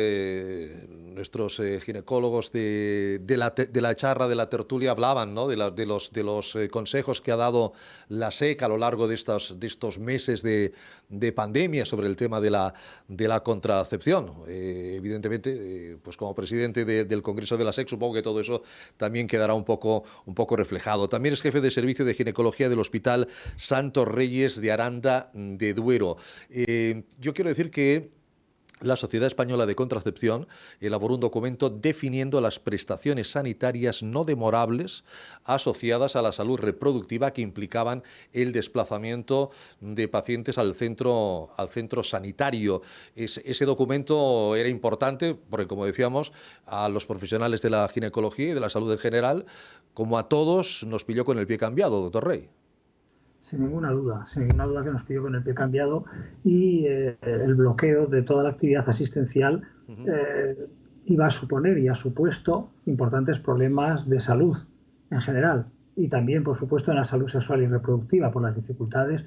nuestros ginecólogos de la charla, de la tertulia, hablaban, ¿no?, de los consejos que ha dado la SEC a lo largo de estos meses de pandemia sobre el tema de la contracepción. Evidentemente, pues como presidente del Congreso de la SEC, supongo que todo eso también quedará un poco reflejado. También es jefe de servicio de ginecología del Hospital Santos Reyes de Aranda de Duero. Yo quiero decir que la Sociedad Española de Contracepción elaboró un documento definiendo las prestaciones sanitarias no demorables asociadas a la salud reproductiva que implicaban el desplazamiento de pacientes al centro sanitario. Ese documento era importante porque, como decíamos, a los profesionales de la ginecología y de la salud en general, como a todos, nos pilló con el pie cambiado, doctor Rey. Sin ninguna duda que nos pilló con el pie cambiado y el bloqueo de toda la actividad asistencial iba a suponer y ha supuesto importantes problemas de salud en general y también, por supuesto, en la salud sexual y reproductiva por las dificultades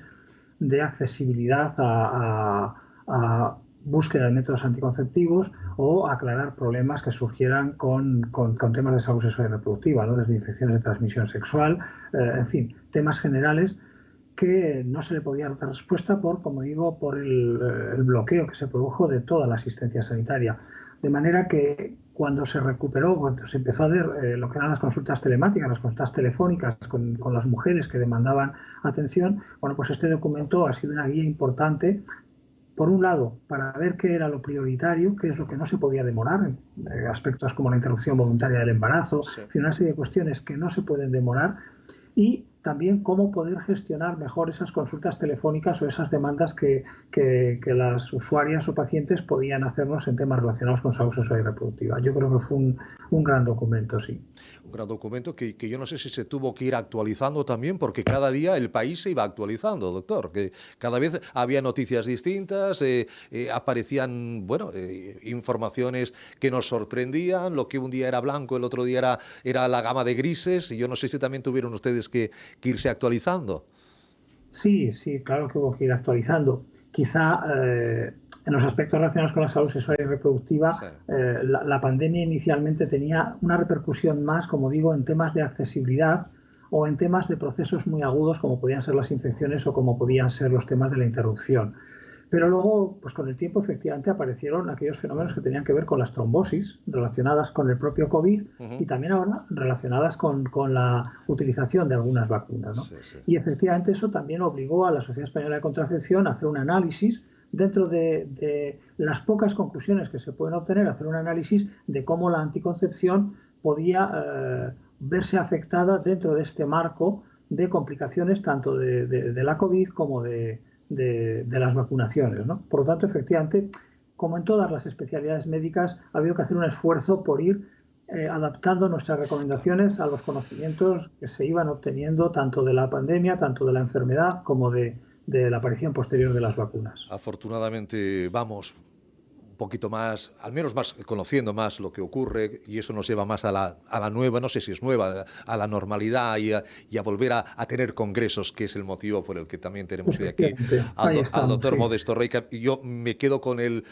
de accesibilidad a búsqueda de métodos anticonceptivos o aclarar problemas que surgieran con temas de salud sexual y reproductiva, ¿no?, desde infecciones de transmisión sexual, en fin, temas generales que no se le podía dar respuesta por el bloqueo que se produjo de toda la asistencia sanitaria. De manera que cuando se recuperó, cuando se empezó a ver lo que eran las consultas telemáticas, las consultas telefónicas con las mujeres que demandaban atención, bueno, pues este documento ha sido una guía importante, por un lado, para ver qué era lo prioritario, qué es lo que no se podía demorar, aspectos como la interrupción voluntaria del embarazo, sí, una serie de cuestiones que no se pueden demorar, y también cómo poder gestionar mejor esas consultas telefónicas o esas demandas que las usuarias o pacientes podían hacernos en temas relacionados con salud sexual y reproductiva. Yo creo que fue un gran documento, sí. Un gran documento que yo no sé si se tuvo que ir actualizando también, porque cada día el país se iba actualizando, doctor, que cada vez había noticias distintas, aparecían, bueno, informaciones que nos sorprendían, lo que un día era blanco, el otro día era la gama de grises, y yo no sé si también tuvieron ustedes que irse actualizando. Sí, claro que hubo que ir actualizando. Quizá en los aspectos relacionados con la salud sexual y reproductiva, Sí. la pandemia inicialmente tenía una repercusión más, como digo, en temas de accesibilidad o en temas de procesos muy agudos como podían ser las infecciones o como podían ser los temas de la interrupción. Pero luego, pues con el tiempo, efectivamente, aparecieron aquellos fenómenos que tenían que ver con las trombosis relacionadas con el propio COVID y también ahora relacionadas con la utilización de algunas vacunas, ¿no? Sí. Y efectivamente eso también obligó a la Sociedad Española de Contracepción a hacer un análisis dentro de las pocas conclusiones que se pueden obtener, hacer un análisis de cómo la anticoncepción podía verse afectada dentro de este marco de complicaciones tanto de la COVID como de las vacunaciones, ¿no? Por lo tanto, efectivamente, como en todas las especialidades médicas, ha habido que hacer un esfuerzo por ir adaptando nuestras recomendaciones a los conocimientos que se iban obteniendo tanto de la pandemia, tanto de la enfermedad, como de la aparición posterior de las vacunas. Afortunadamente vamos un poquito más, al menos más conociendo más lo que ocurre, y eso nos lleva más a la nueva, no sé si es nueva, a la normalidad y a volver a tener congresos, que es el motivo por el que también tenemos hoy aquí al doctor Modesto Rey. Y yo me quedo con el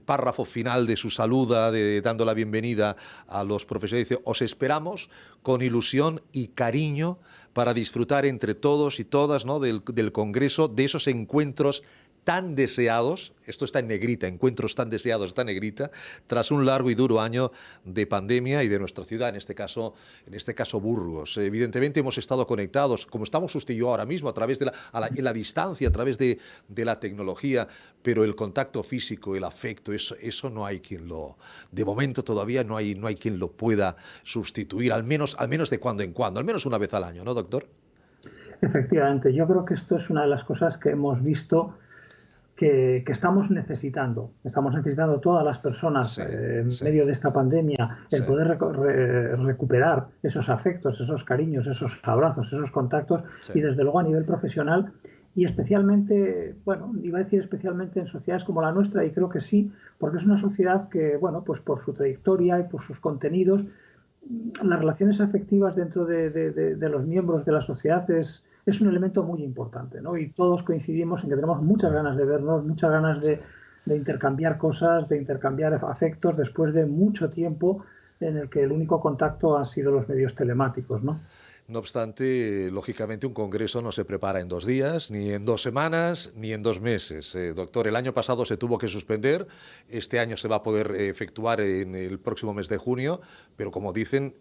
párrafo final de su saluda, dando la bienvenida a los profesores. Dice: os esperamos con ilusión y cariño para disfrutar entre todos y todas, ¿no?, del congreso, de esos encuentros tan deseados, esto está en negrita, encuentros tan deseados, está en negrita, tras un largo y duro año de pandemia y de nuestra ciudad, en este caso Burgos. Evidentemente hemos estado conectados, como estamos usted y yo ahora mismo, a través de la distancia, a través de la tecnología, pero el contacto físico, el afecto, eso no hay quien de momento todavía no hay quien lo pueda sustituir, al menos de cuando en cuando, al menos una vez al año, ¿no, doctor? Efectivamente, yo creo que esto es una de las cosas que hemos visto que estamos necesitando todas las personas en medio de esta pandemia, el poder recuperar esos afectos, esos cariños, esos abrazos, esos contactos, y desde luego a nivel profesional, y especialmente, bueno, iba a decir especialmente en sociedades como la nuestra, y creo que sí, porque es una sociedad que, bueno, pues por su trayectoria y por sus contenidos, las relaciones afectivas dentro de los miembros de la sociedad es un elemento muy importante, ¿no? Y todos coincidimos en que tenemos muchas ganas de vernos, muchas ganas de intercambiar cosas, de intercambiar afectos después de mucho tiempo en el que el único contacto han sido los medios telemáticos, ¿no? No obstante, lógicamente un congreso no se prepara en 2 días, ni en 2 semanas, ni en 2 meses. Doctor, el año pasado se tuvo que suspender, este año se va a poder efectuar en el próximo mes de junio, pero como dicen,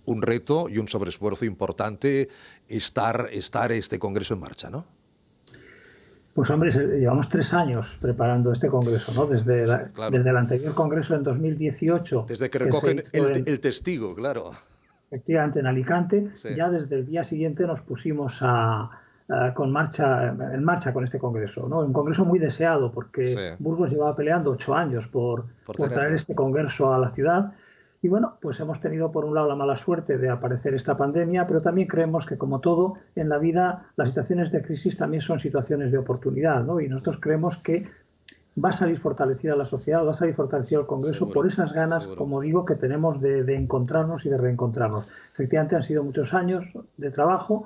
un reto y un sobreesfuerzo importante estar este congreso en marcha, ¿no? Pues hombre, llevamos 3 años preparando este congreso, ¿no? Desde el anterior congreso en 2018. Desde que recogen el testigo, claro. Efectivamente, en Alicante, ya desde el día siguiente nos pusimos en marcha con este congreso, ¿no? Un congreso muy deseado, porque Burgos llevaba peleando 8 años por traer este congreso a la ciudad. Y bueno, pues hemos tenido por un lado la mala suerte de aparecer esta pandemia, pero también creemos que, como todo en la vida, las situaciones de crisis también son situaciones de oportunidad, ¿no? Y nosotros creemos que va a salir fortalecida la sociedad, va a salir fortalecido el Congreso por esas ganas, como digo, que tenemos de encontrarnos y de reencontrarnos. Efectivamente han sido muchos años de trabajo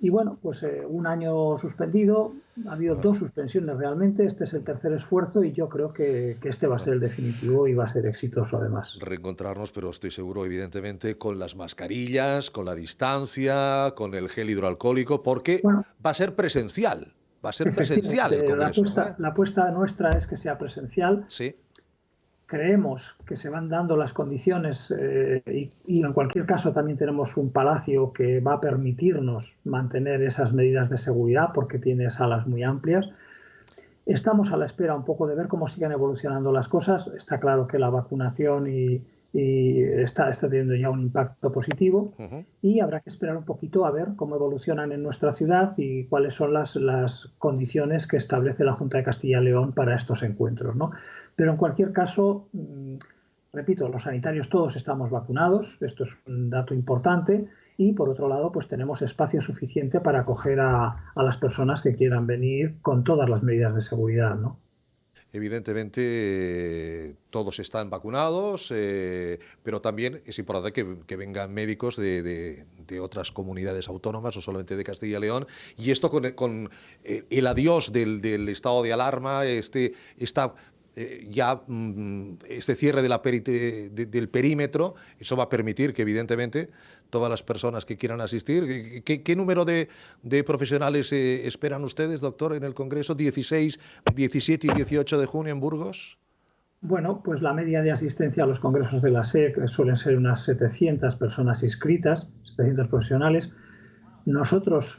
y bueno, pues un año suspendido, ha habido 2 suspensiones realmente, este es el tercer esfuerzo y yo creo que este va a ser el definitivo y va a ser exitoso además. Reencontrarnos, pero estoy seguro, evidentemente, con las mascarillas, con la distancia, con el gel hidroalcohólico, porque va a ser presencial. Va a ser presencial el congreso. La apuesta nuestra es que sea presencial. Sí. Creemos que se van dando las condiciones y en cualquier caso también tenemos un palacio que va a permitirnos mantener esas medidas de seguridad porque tiene salas muy amplias. Estamos a la espera un poco de ver cómo siguen evolucionando las cosas. Está claro que la vacunación y y está teniendo ya un impacto positivo, y habrá que esperar un poquito a ver cómo evolucionan en nuestra ciudad y cuáles son las condiciones que establece la Junta de Castilla y León para estos encuentros, ¿no? Pero en cualquier caso, repito, los sanitarios todos estamos vacunados, esto es un dato importante, y por otro lado pues tenemos espacio suficiente para acoger a las personas que quieran venir con todas las medidas de seguridad, ¿no? Evidentemente, todos están vacunados, pero también es importante que vengan médicos de otras comunidades autónomas, no solamente de Castilla y León. Y esto con el adiós del estado de alarma, este cierre del perímetro, eso va a permitir que, evidentemente, todas las personas que quieran asistir. ¿Qué número de profesionales esperan ustedes, doctor, en el Congreso? ¿16, 17 y 18 de junio en Burgos? Bueno, pues la media de asistencia a los congresos de la SEC suelen ser unas 700 personas inscritas, 700 profesionales. Nosotros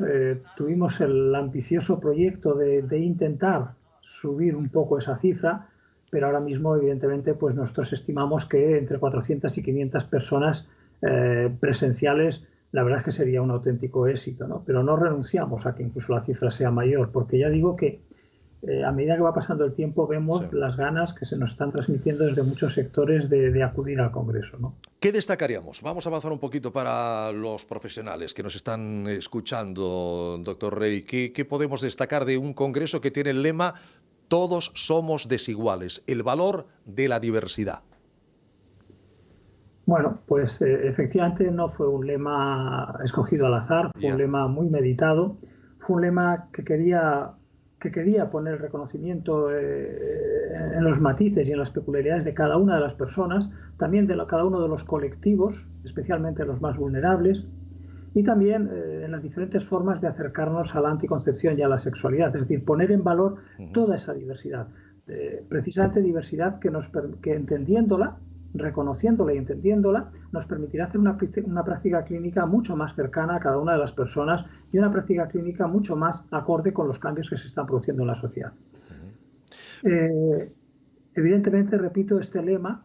tuvimos el ambicioso proyecto de intentar subir un poco esa cifra, pero ahora mismo, evidentemente, pues nosotros estimamos que entre 400 y 500 personas presenciales, la verdad es que sería un auténtico éxito, ¿no? Pero no renunciamos a que incluso la cifra sea mayor, porque ya digo que a medida que va pasando el tiempo vemos las ganas que se nos están transmitiendo desde muchos sectores de acudir al Congreso, ¿no? ¿Qué destacaríamos? Vamos a avanzar un poquito para los profesionales que nos están escuchando, doctor Rey. ¿Qué podemos destacar de un Congreso que tiene el lema "Todos somos desiguales", el valor de la diversidad? Bueno, pues efectivamente no fue un lema escogido al azar, fue un lema muy meditado, fue un lema que quería poner el reconocimiento en los matices y en las peculiaridades de cada una de las personas, también de cada uno de los colectivos, especialmente los más vulnerables, y también en las diferentes formas de acercarnos a la anticoncepción y a la sexualidad, es decir, poner en valor toda esa diversidad, precisamente diversidad que entendiéndola, reconociéndola y entendiéndola, nos permitirá hacer una práctica clínica mucho más cercana a cada una de las personas y una práctica clínica mucho más acorde con los cambios que se están produciendo en la sociedad. Evidentemente, repito, este lema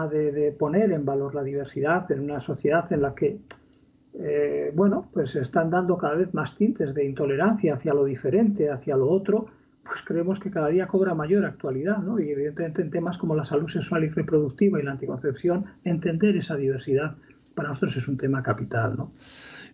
de poner en valor la diversidad en una sociedad en la que pues se están dando cada vez más tintes de intolerancia hacia lo diferente, hacia lo otro, pues creemos que cada día cobra mayor actualidad, ¿no? Y evidentemente en temas como la salud sexual y reproductiva y la anticoncepción, entender esa diversidad para nosotros es un tema capital, ¿no?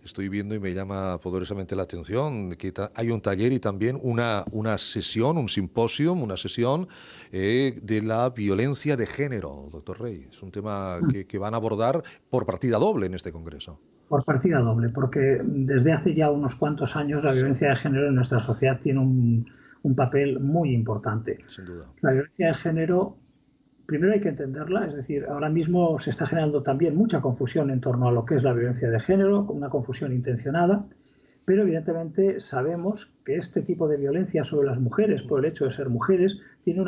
Estoy viendo y me llama poderosamente la atención que hay un taller y también una sesión, un simposio, una sesión de la violencia de género, doctor Rey. Es un tema que van a abordar por partida doble en este congreso. Por partida doble, porque desde hace ya unos cuantos años la violencia de género en nuestra sociedad tiene un papel muy importante. Sin duda. La violencia de género, primero hay que entenderla, es decir, ahora mismo se está generando también mucha confusión en torno a lo que es la violencia de género, una confusión intencionada, pero evidentemente sabemos que este tipo de violencia sobre las mujeres, por el hecho de ser mujeres, tiene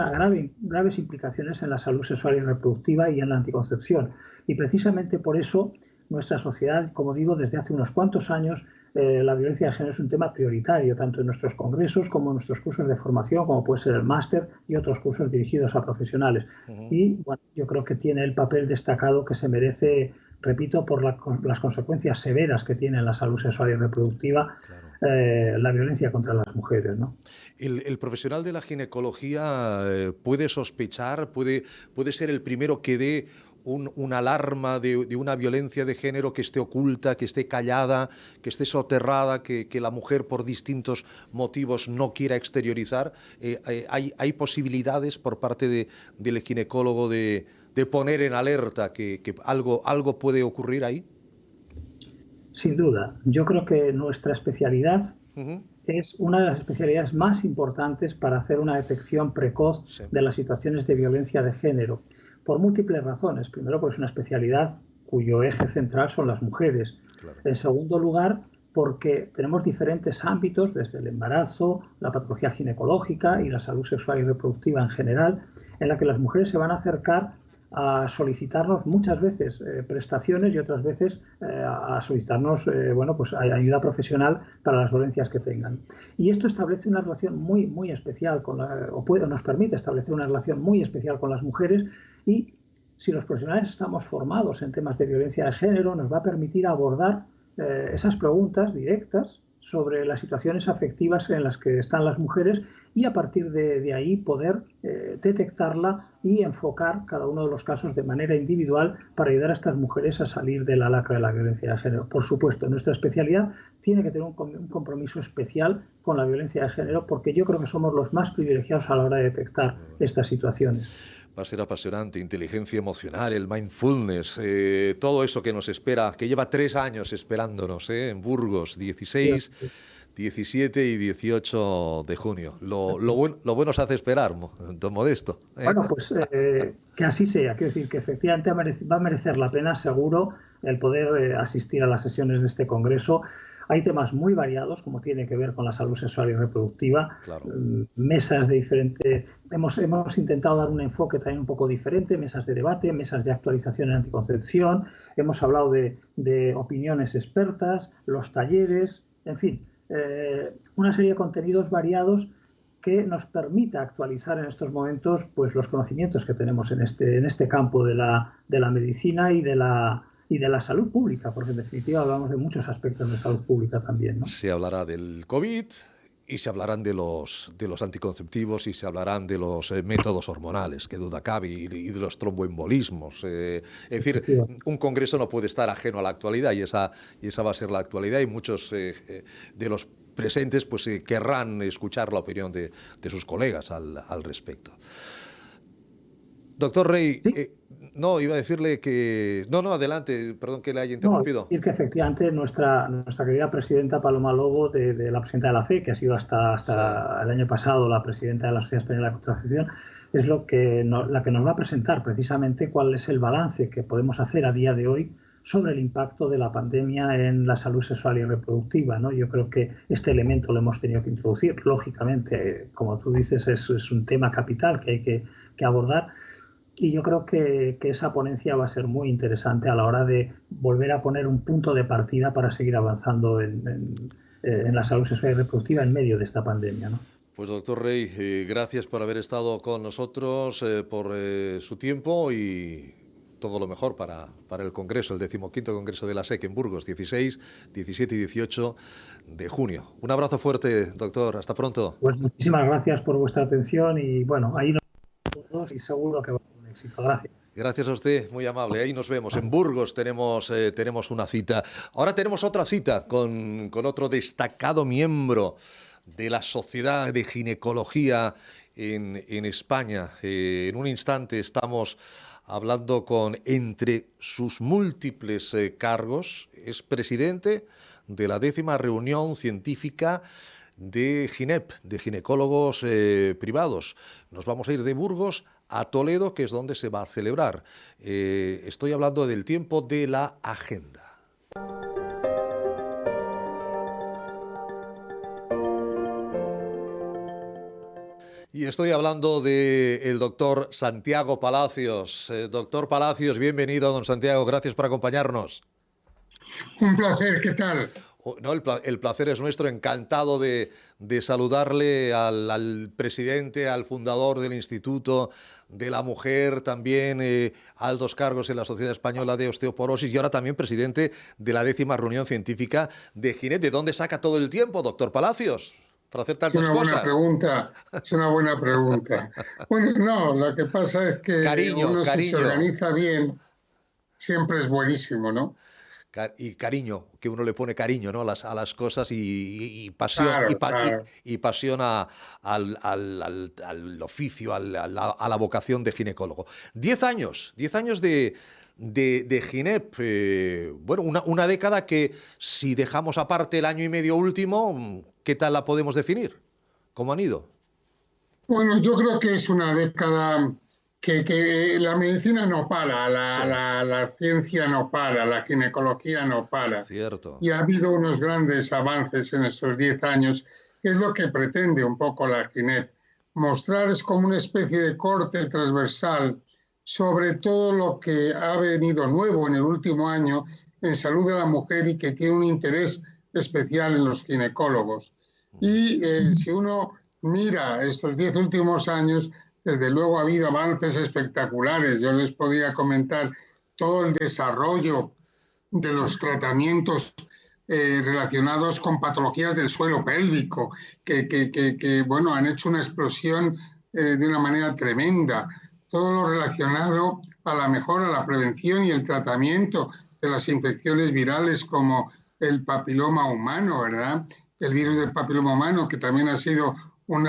graves implicaciones en la salud sexual y reproductiva y en la anticoncepción. Y precisamente por eso nuestra sociedad, como digo, desde hace unos cuantos años, la violencia de género es un tema prioritario, tanto en nuestros congresos como en nuestros cursos de formación, como puede ser el máster y otros cursos dirigidos a profesionales. Y bueno, yo creo que tiene el papel destacado que se merece, repito, por las consecuencias severas que tiene en la salud sexual y reproductiva la violencia contra las mujeres, ¿no? El profesional de la ginecología puede sospechar, puede ser el primero que dé una alarma de una violencia de género que esté oculta, que esté callada, que esté soterrada, que la mujer por distintos motivos no quiera exteriorizar. ¿Hay posibilidades por parte del ginecólogo de poner en alerta que algo puede ocurrir ahí? Sin duda. Yo creo que nuestra especialidad es una de las especialidades más importantes para hacer una detección precoz de las situaciones de violencia de género, por múltiples razones. Primero, porque es una especialidad cuyo eje central son las mujeres. Claro. En segundo lugar, porque tenemos diferentes ámbitos, desde el embarazo, la patología ginecológica y la salud sexual y reproductiva en general, en la que las mujeres se van a acercar a solicitarnos muchas veces prestaciones y otras veces a solicitarnos pues ayuda profesional para las dolencias que tengan. Y esto establece una relación muy especial nos permite establecer una relación muy especial con las mujeres y si los profesionales estamos formados en temas de violencia de género, nos va a permitir abordar esas preguntas directas sobre las situaciones afectivas en las que están las mujeres y a partir de ahí poder detectarla y enfocar cada uno de los casos de manera individual para ayudar a estas mujeres a salir de la lacra de la violencia de género. Por supuesto, nuestra especialidad tiene que tener un compromiso especial con la violencia de género porque yo creo que somos los más privilegiados a la hora de detectar estas situaciones. Va a ser apasionante, inteligencia emocional, el mindfulness, todo eso que nos espera, que lleva 3 años esperándonos, en Burgos, 16, 17 y 18 de junio. Lo bueno se hace esperar, don Modesto. Bueno, pues que así sea. Quiero decir que efectivamente va a merecer la pena, seguro, el poder asistir a las sesiones de este congreso. Hay temas muy variados, como tiene que ver con la salud sexual y reproductiva, claro. Mesas de diferente... Hemos intentado dar un enfoque también un poco diferente, mesas de debate, mesas de actualización en anticoncepción, hemos hablado de opiniones expertas, los talleres, en fin, una serie de contenidos variados que nos permita actualizar en estos momentos pues, los conocimientos que tenemos en este campo de la medicina y de la salud pública, porque en definitiva hablamos de muchos aspectos de salud pública también, ¿no? Se hablará del COVID y se hablarán de los anticonceptivos y se hablarán de los métodos hormonales, que duda cabe, y de los tromboembolismos. Es decir, un congreso no puede estar ajeno a la actualidad y esa va a ser la actualidad y muchos de los presentes pues querrán escuchar la opinión de sus colegas al respecto. Doctor Rey, ¿sí? No, iba a decirle que... No, adelante, perdón que le haya interrumpido. No, decir que efectivamente nuestra querida presidenta Paloma Lobo, de la presidenta de la FE, que ha sido hasta sí. El año pasado la presidenta de la Sociedad Española de Contracepción, es la que nos va a presentar precisamente cuál es el balance que podemos hacer a día de hoy sobre el impacto de la pandemia en la salud sexual y reproductiva, ¿no? Yo creo que este elemento lo hemos tenido que introducir. Lógicamente, como tú dices, es un tema capital que hay que abordar. Y yo creo que esa ponencia va a ser muy interesante a la hora de volver a poner un punto de partida para seguir avanzando en la salud sexual y reproductiva en medio de esta pandemia, ¿no? Pues doctor Rey, gracias por haber estado con nosotros, por su tiempo y todo lo mejor para el Congreso, el 15º Congreso de la SEC en Burgos, 16, 17 y 18 de junio. Un abrazo fuerte, doctor. Hasta pronto. Pues muchísimas gracias por vuestra atención y bueno, ahí nos vemos todos y seguro que va a ser un éxito. Gracias. Gracias a usted, muy amable. Ahí nos vemos. En Burgos tenemos una cita. Ahora tenemos otra cita con otro destacado miembro de la Sociedad de Ginecología en España. En un instante estamos hablando entre sus múltiples cargos, es presidente de la 10ª reunión científica de GINEP, de ginecólogos privados. Nos vamos a ir de Burgos a Toledo, que es donde se va a celebrar. Estoy hablando del tiempo de la agenda. Y estoy hablando del doctor Santiago Palacios. Doctor Palacios, bienvenido, don Santiago. Gracias por acompañarnos. Un placer, ¿qué tal? No, el placer es nuestro. Encantado de saludarle al presidente, al fundador del Instituto de la Mujer, también altos cargos en la Sociedad Española de Osteoporosis y ahora también presidente de la 10ª reunión científica de GINEP. ¿De dónde saca todo el tiempo, doctor Palacios, para hacer tantas cosas? Es una buena pregunta. Bueno, no, lo que pasa es que si se organiza bien, siempre es buenísimo, ¿no? Y cariño, que uno le pone cariño, ¿no? a las cosas y pasión, claro. Y pasión al oficio, a la vocación de ginecólogo. 10 años de GINEP, bueno, una década que si dejamos aparte el año y medio último, ¿qué tal la podemos definir? ¿Cómo han ido? Bueno, yo creo que es una década que la medicina no para, la ciencia no para, la ginecología no para. Cierto. Y ha habido unos grandes avances en estos 10 años, que es lo que pretende un poco la GINEP. Mostrar es como una especie de corte transversal sobre todo lo que ha venido nuevo en el último año en salud de la mujer y que tiene un interés especial en los ginecólogos. Y si uno mira estos 10 últimos años, desde luego ha habido avances espectaculares. Yo les podía comentar todo el desarrollo de los tratamientos relacionados con patologías del suelo pélvico, que bueno, han hecho una explosión de una manera tremenda. Todo lo relacionado a la mejora, la prevención y el tratamiento de las infecciones virales como el papiloma humano, ¿verdad? El virus del papiloma humano, que también ha sido un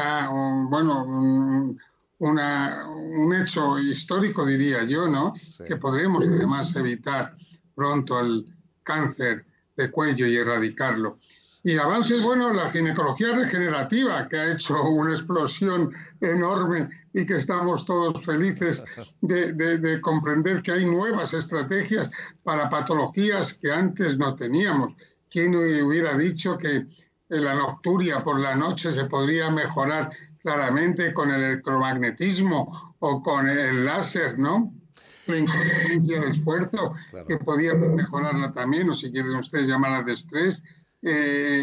hecho histórico, diría yo, ¿no? Sí. Que podremos además evitar pronto el cáncer de cuello y erradicarlo. Y avances, bueno, la ginecología regenerativa, que ha hecho una explosión enorme y que estamos todos felices de comprender que hay nuevas estrategias para patologías que antes no teníamos. ¿Quién hubiera dicho que la nocturia por la noche se podría mejorar claramente con el electromagnetismo o con el láser, ¿no? La incontinencia de esfuerzo, claro, que podía mejorarla también, o si quieren ustedes llamarla de estrés,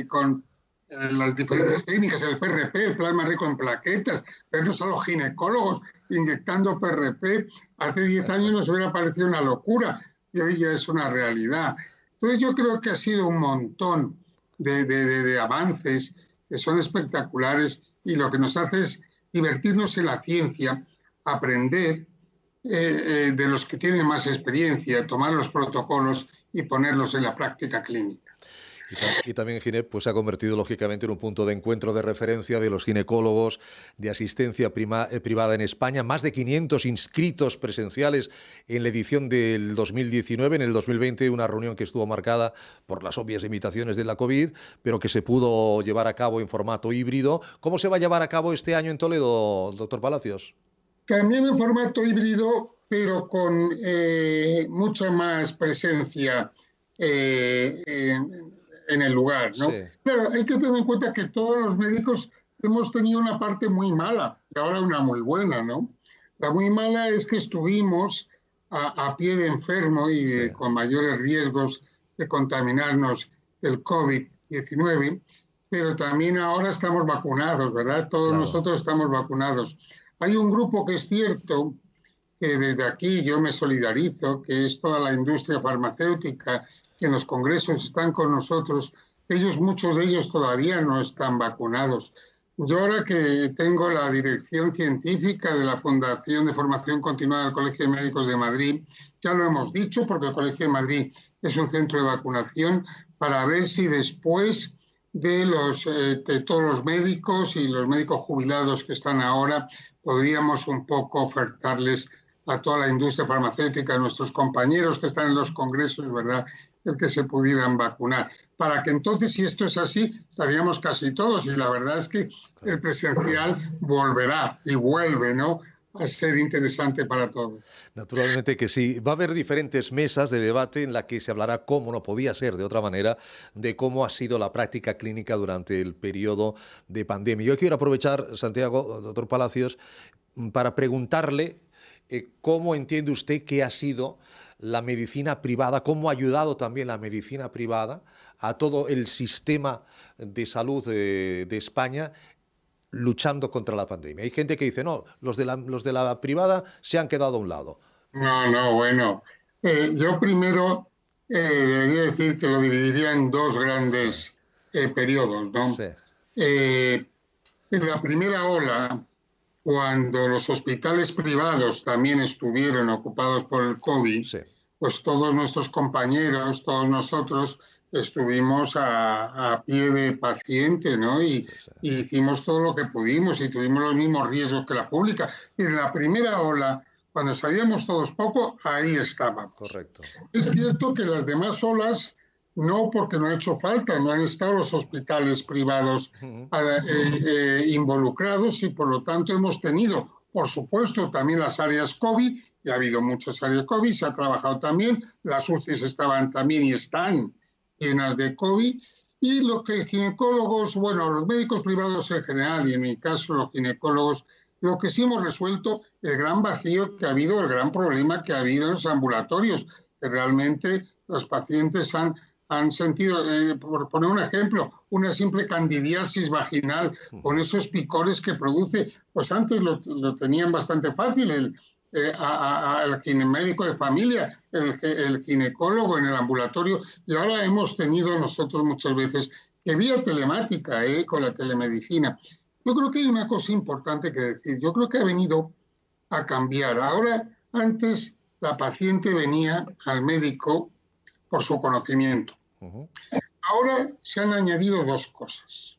con las diferentes técnicas, el PRP, el plasma rico en plaquetas, vernos a los ginecólogos inyectando PRP. Hace 10 años nos hubiera parecido una locura y hoy ya es una realidad. Entonces yo creo que ha sido un montón de avances que son espectaculares y lo que nos hace es divertirnos en la ciencia, aprender de los que tienen más experiencia, tomar los protocolos y ponerlos en la práctica clínica. Y también GINEP pues, se ha convertido lógicamente en un punto de encuentro de referencia de los ginecólogos de asistencia privada en España. Más de 500 inscritos presenciales en la edición del 2019. En el 2020 una reunión que estuvo marcada por las obvias limitaciones de la COVID, pero que se pudo llevar a cabo en formato híbrido. ¿Cómo se va a llevar a cabo este año en Toledo, doctor Palacios? También en formato híbrido, pero con mucha más presencia en el lugar, ¿no? Sí. Pero hay que tener en cuenta que todos los médicos hemos tenido una parte muy mala y ahora una muy buena, ¿no? La muy mala es que estuvimos a pie de enfermo y sí, con mayores riesgos de contaminarnos el COVID-19, pero también ahora estamos vacunados, ¿verdad? Todos claro, nosotros estamos vacunados. Hay un grupo que es cierto que desde aquí yo me solidarizo, que es toda la industria farmacéutica, que en los congresos están con nosotros. Muchos de ellos todavía no están vacunados. Yo ahora que tengo la dirección científica de la Fundación de Formación Continuada del Colegio de Médicos de Madrid, ya lo hemos dicho, porque el Colegio de Madrid es un centro de vacunación, para ver si después de todos los médicos y los médicos jubilados que están ahora, podríamos un poco ofertarles a toda la industria farmacéutica, a nuestros compañeros que están en los congresos, ¿verdad?, el que se pudieran vacunar. Para que entonces, si esto es así, estaríamos casi todos. Y la verdad es que el presencial volverá y vuelve, ¿no?, a ser interesante para todos. Naturalmente que sí. Va a haber diferentes mesas de debate en la que se hablará, como no podía ser de otra manera, de cómo ha sido la práctica clínica durante el periodo de pandemia. Yo quiero aprovechar, Santiago, doctor Palacios, para preguntarle cómo entiende usted que ha sido la medicina privada, cómo ha ayudado también la medicina privada a todo el sistema de salud de España luchando contra la pandemia. Hay gente que dice, no, los de la privada se han quedado a un lado. No, bueno. Yo primero debería decir que lo dividiría en dos grandes periodos, ¿no? Sí. En la primera ola, cuando los hospitales privados también estuvieron ocupados por el COVID, sí, pues todos nuestros compañeros, todos nosotros estuvimos a pie de paciente, ¿no? Y hicimos todo lo que pudimos y tuvimos los mismos riesgos que la pública. Y en la primera ola, cuando sabíamos todos poco, ahí estábamos. Correcto. Es cierto que las demás olas, no, porque no ha hecho falta, no han estado los hospitales privados involucrados y por lo tanto hemos tenido, por supuesto, también las áreas COVID, y ha habido muchas áreas COVID, se ha trabajado también, las UCIs estaban también y están llenas de COVID, y lo que ginecólogos, bueno, los médicos privados en general, y en mi caso los ginecólogos, lo que sí hemos resuelto, el gran vacío que ha habido, el gran problema que ha habido en los ambulatorios, que realmente los pacientes han han sentido, por poner un ejemplo, una simple candidiasis vaginal con esos picores que produce, pues antes lo tenían bastante fácil el médico de familia, el ginecólogo en el ambulatorio, y ahora hemos tenido nosotros muchas veces que vía telemática, con la telemedicina. Yo creo que hay una cosa importante que decir, yo creo que ha venido a cambiar. Ahora, antes la paciente venía al médico por su conocimiento. Ahora se han añadido dos cosas.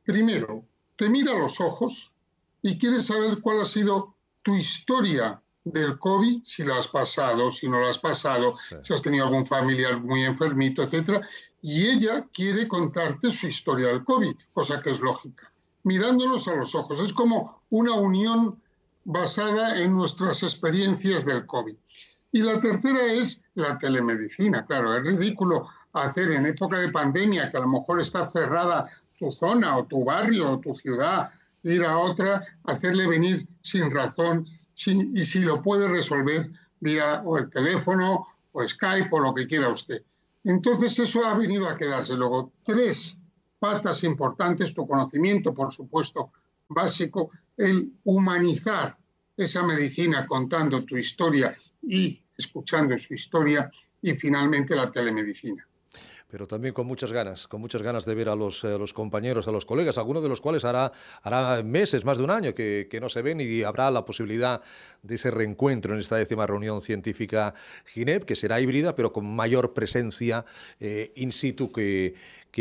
Primero, te mira a los ojos y quiere saber cuál ha sido tu historia del COVID, si la has pasado, si no la has pasado, sí, si has tenido algún familiar muy enfermito, etc. Y ella quiere contarte su historia del COVID, cosa que es lógica. Mirándonos a los ojos. Es como una unión basada en nuestras experiencias del COVID. Y la tercera es la telemedicina. Claro, es ridículo hacer en época de pandemia, que a lo mejor está cerrada tu zona o tu barrio o tu ciudad, ir a otra, hacerle venir sin razón, y si lo puede resolver vía o el teléfono o Skype o lo que quiera usted. Entonces eso ha venido a quedarse. Luego, tres patas importantes, tu conocimiento, por supuesto, básico, el humanizar esa medicina contando tu historia y escuchando su historia, y finalmente la telemedicina. Pero también con muchas ganas de ver a los compañeros, a los colegas, algunos de los cuales hará meses, más de un año que no se ven, y habrá la posibilidad de ese reencuentro en esta 10ª reunión científica GINEP, que será híbrida, pero con mayor presencia in situ que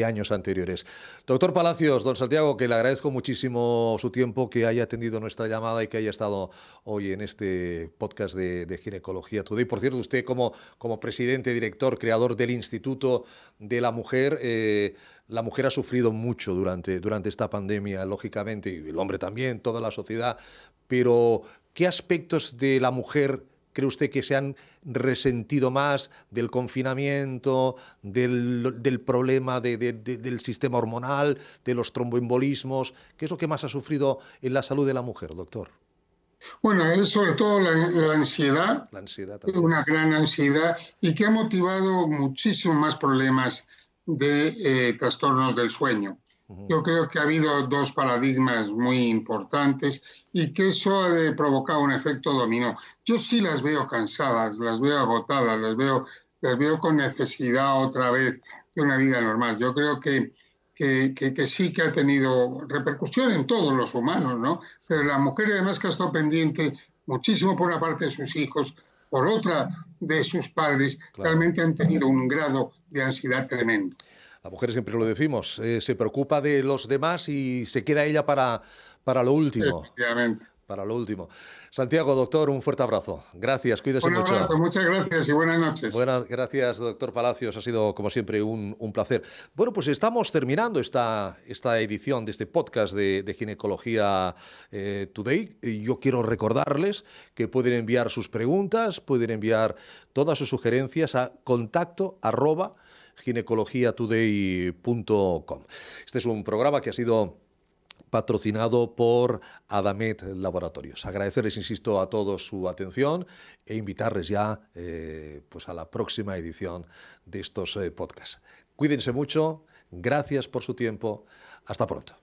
años anteriores. Doctor Palacios, don Santiago, que le agradezco muchísimo su tiempo, que haya atendido nuestra llamada y que haya estado hoy en este podcast de Ginecología Today. Por cierto, usted como presidente, director, creador del Instituto de la Mujer ha sufrido mucho durante esta pandemia, lógicamente, y el hombre también, toda la sociedad, pero ¿qué aspectos de la mujer cree usted que se han resentido más del confinamiento, del problema del sistema hormonal, de los tromboembolismos? ¿Qué es lo que más ha sufrido en la salud de la mujer, doctor? Bueno, es sobre todo la ansiedad, una gran ansiedad, y que ha motivado muchísimos más problemas de trastornos del sueño. Yo creo que ha habido dos paradigmas muy importantes y que eso ha provocado un efecto dominó. Yo sí las veo cansadas, las veo agotadas, las veo con necesidad otra vez de una vida normal. Yo creo que sí que ha tenido repercusión en todos los humanos, ¿no? Pero la mujer, además, que ha estado pendiente muchísimo por una parte de sus hijos, por otra de sus padres, claro, realmente han tenido un grado de ansiedad tremendo. La mujer, siempre lo decimos, se preocupa de los demás y se queda ella para lo último. Efectivamente. Para lo último. Santiago, doctor, un fuerte abrazo. Gracias, cuídese mucho. Un abrazo, muchas gracias y buenas noches. Buenas, gracias, doctor Palacios. Ha sido, como siempre, un placer. Bueno, pues estamos terminando esta edición de este podcast de Ginecología Today. Yo quiero recordarles que pueden enviar sus preguntas, pueden enviar todas sus sugerencias a contacto@ginecologiatoday.com. Este es un programa que ha sido patrocinado por Adamet Laboratorios. Agradecerles, insisto, a todos su atención e invitarles ya pues a la próxima edición de estos podcasts. Cuídense mucho, gracias por su tiempo, hasta pronto.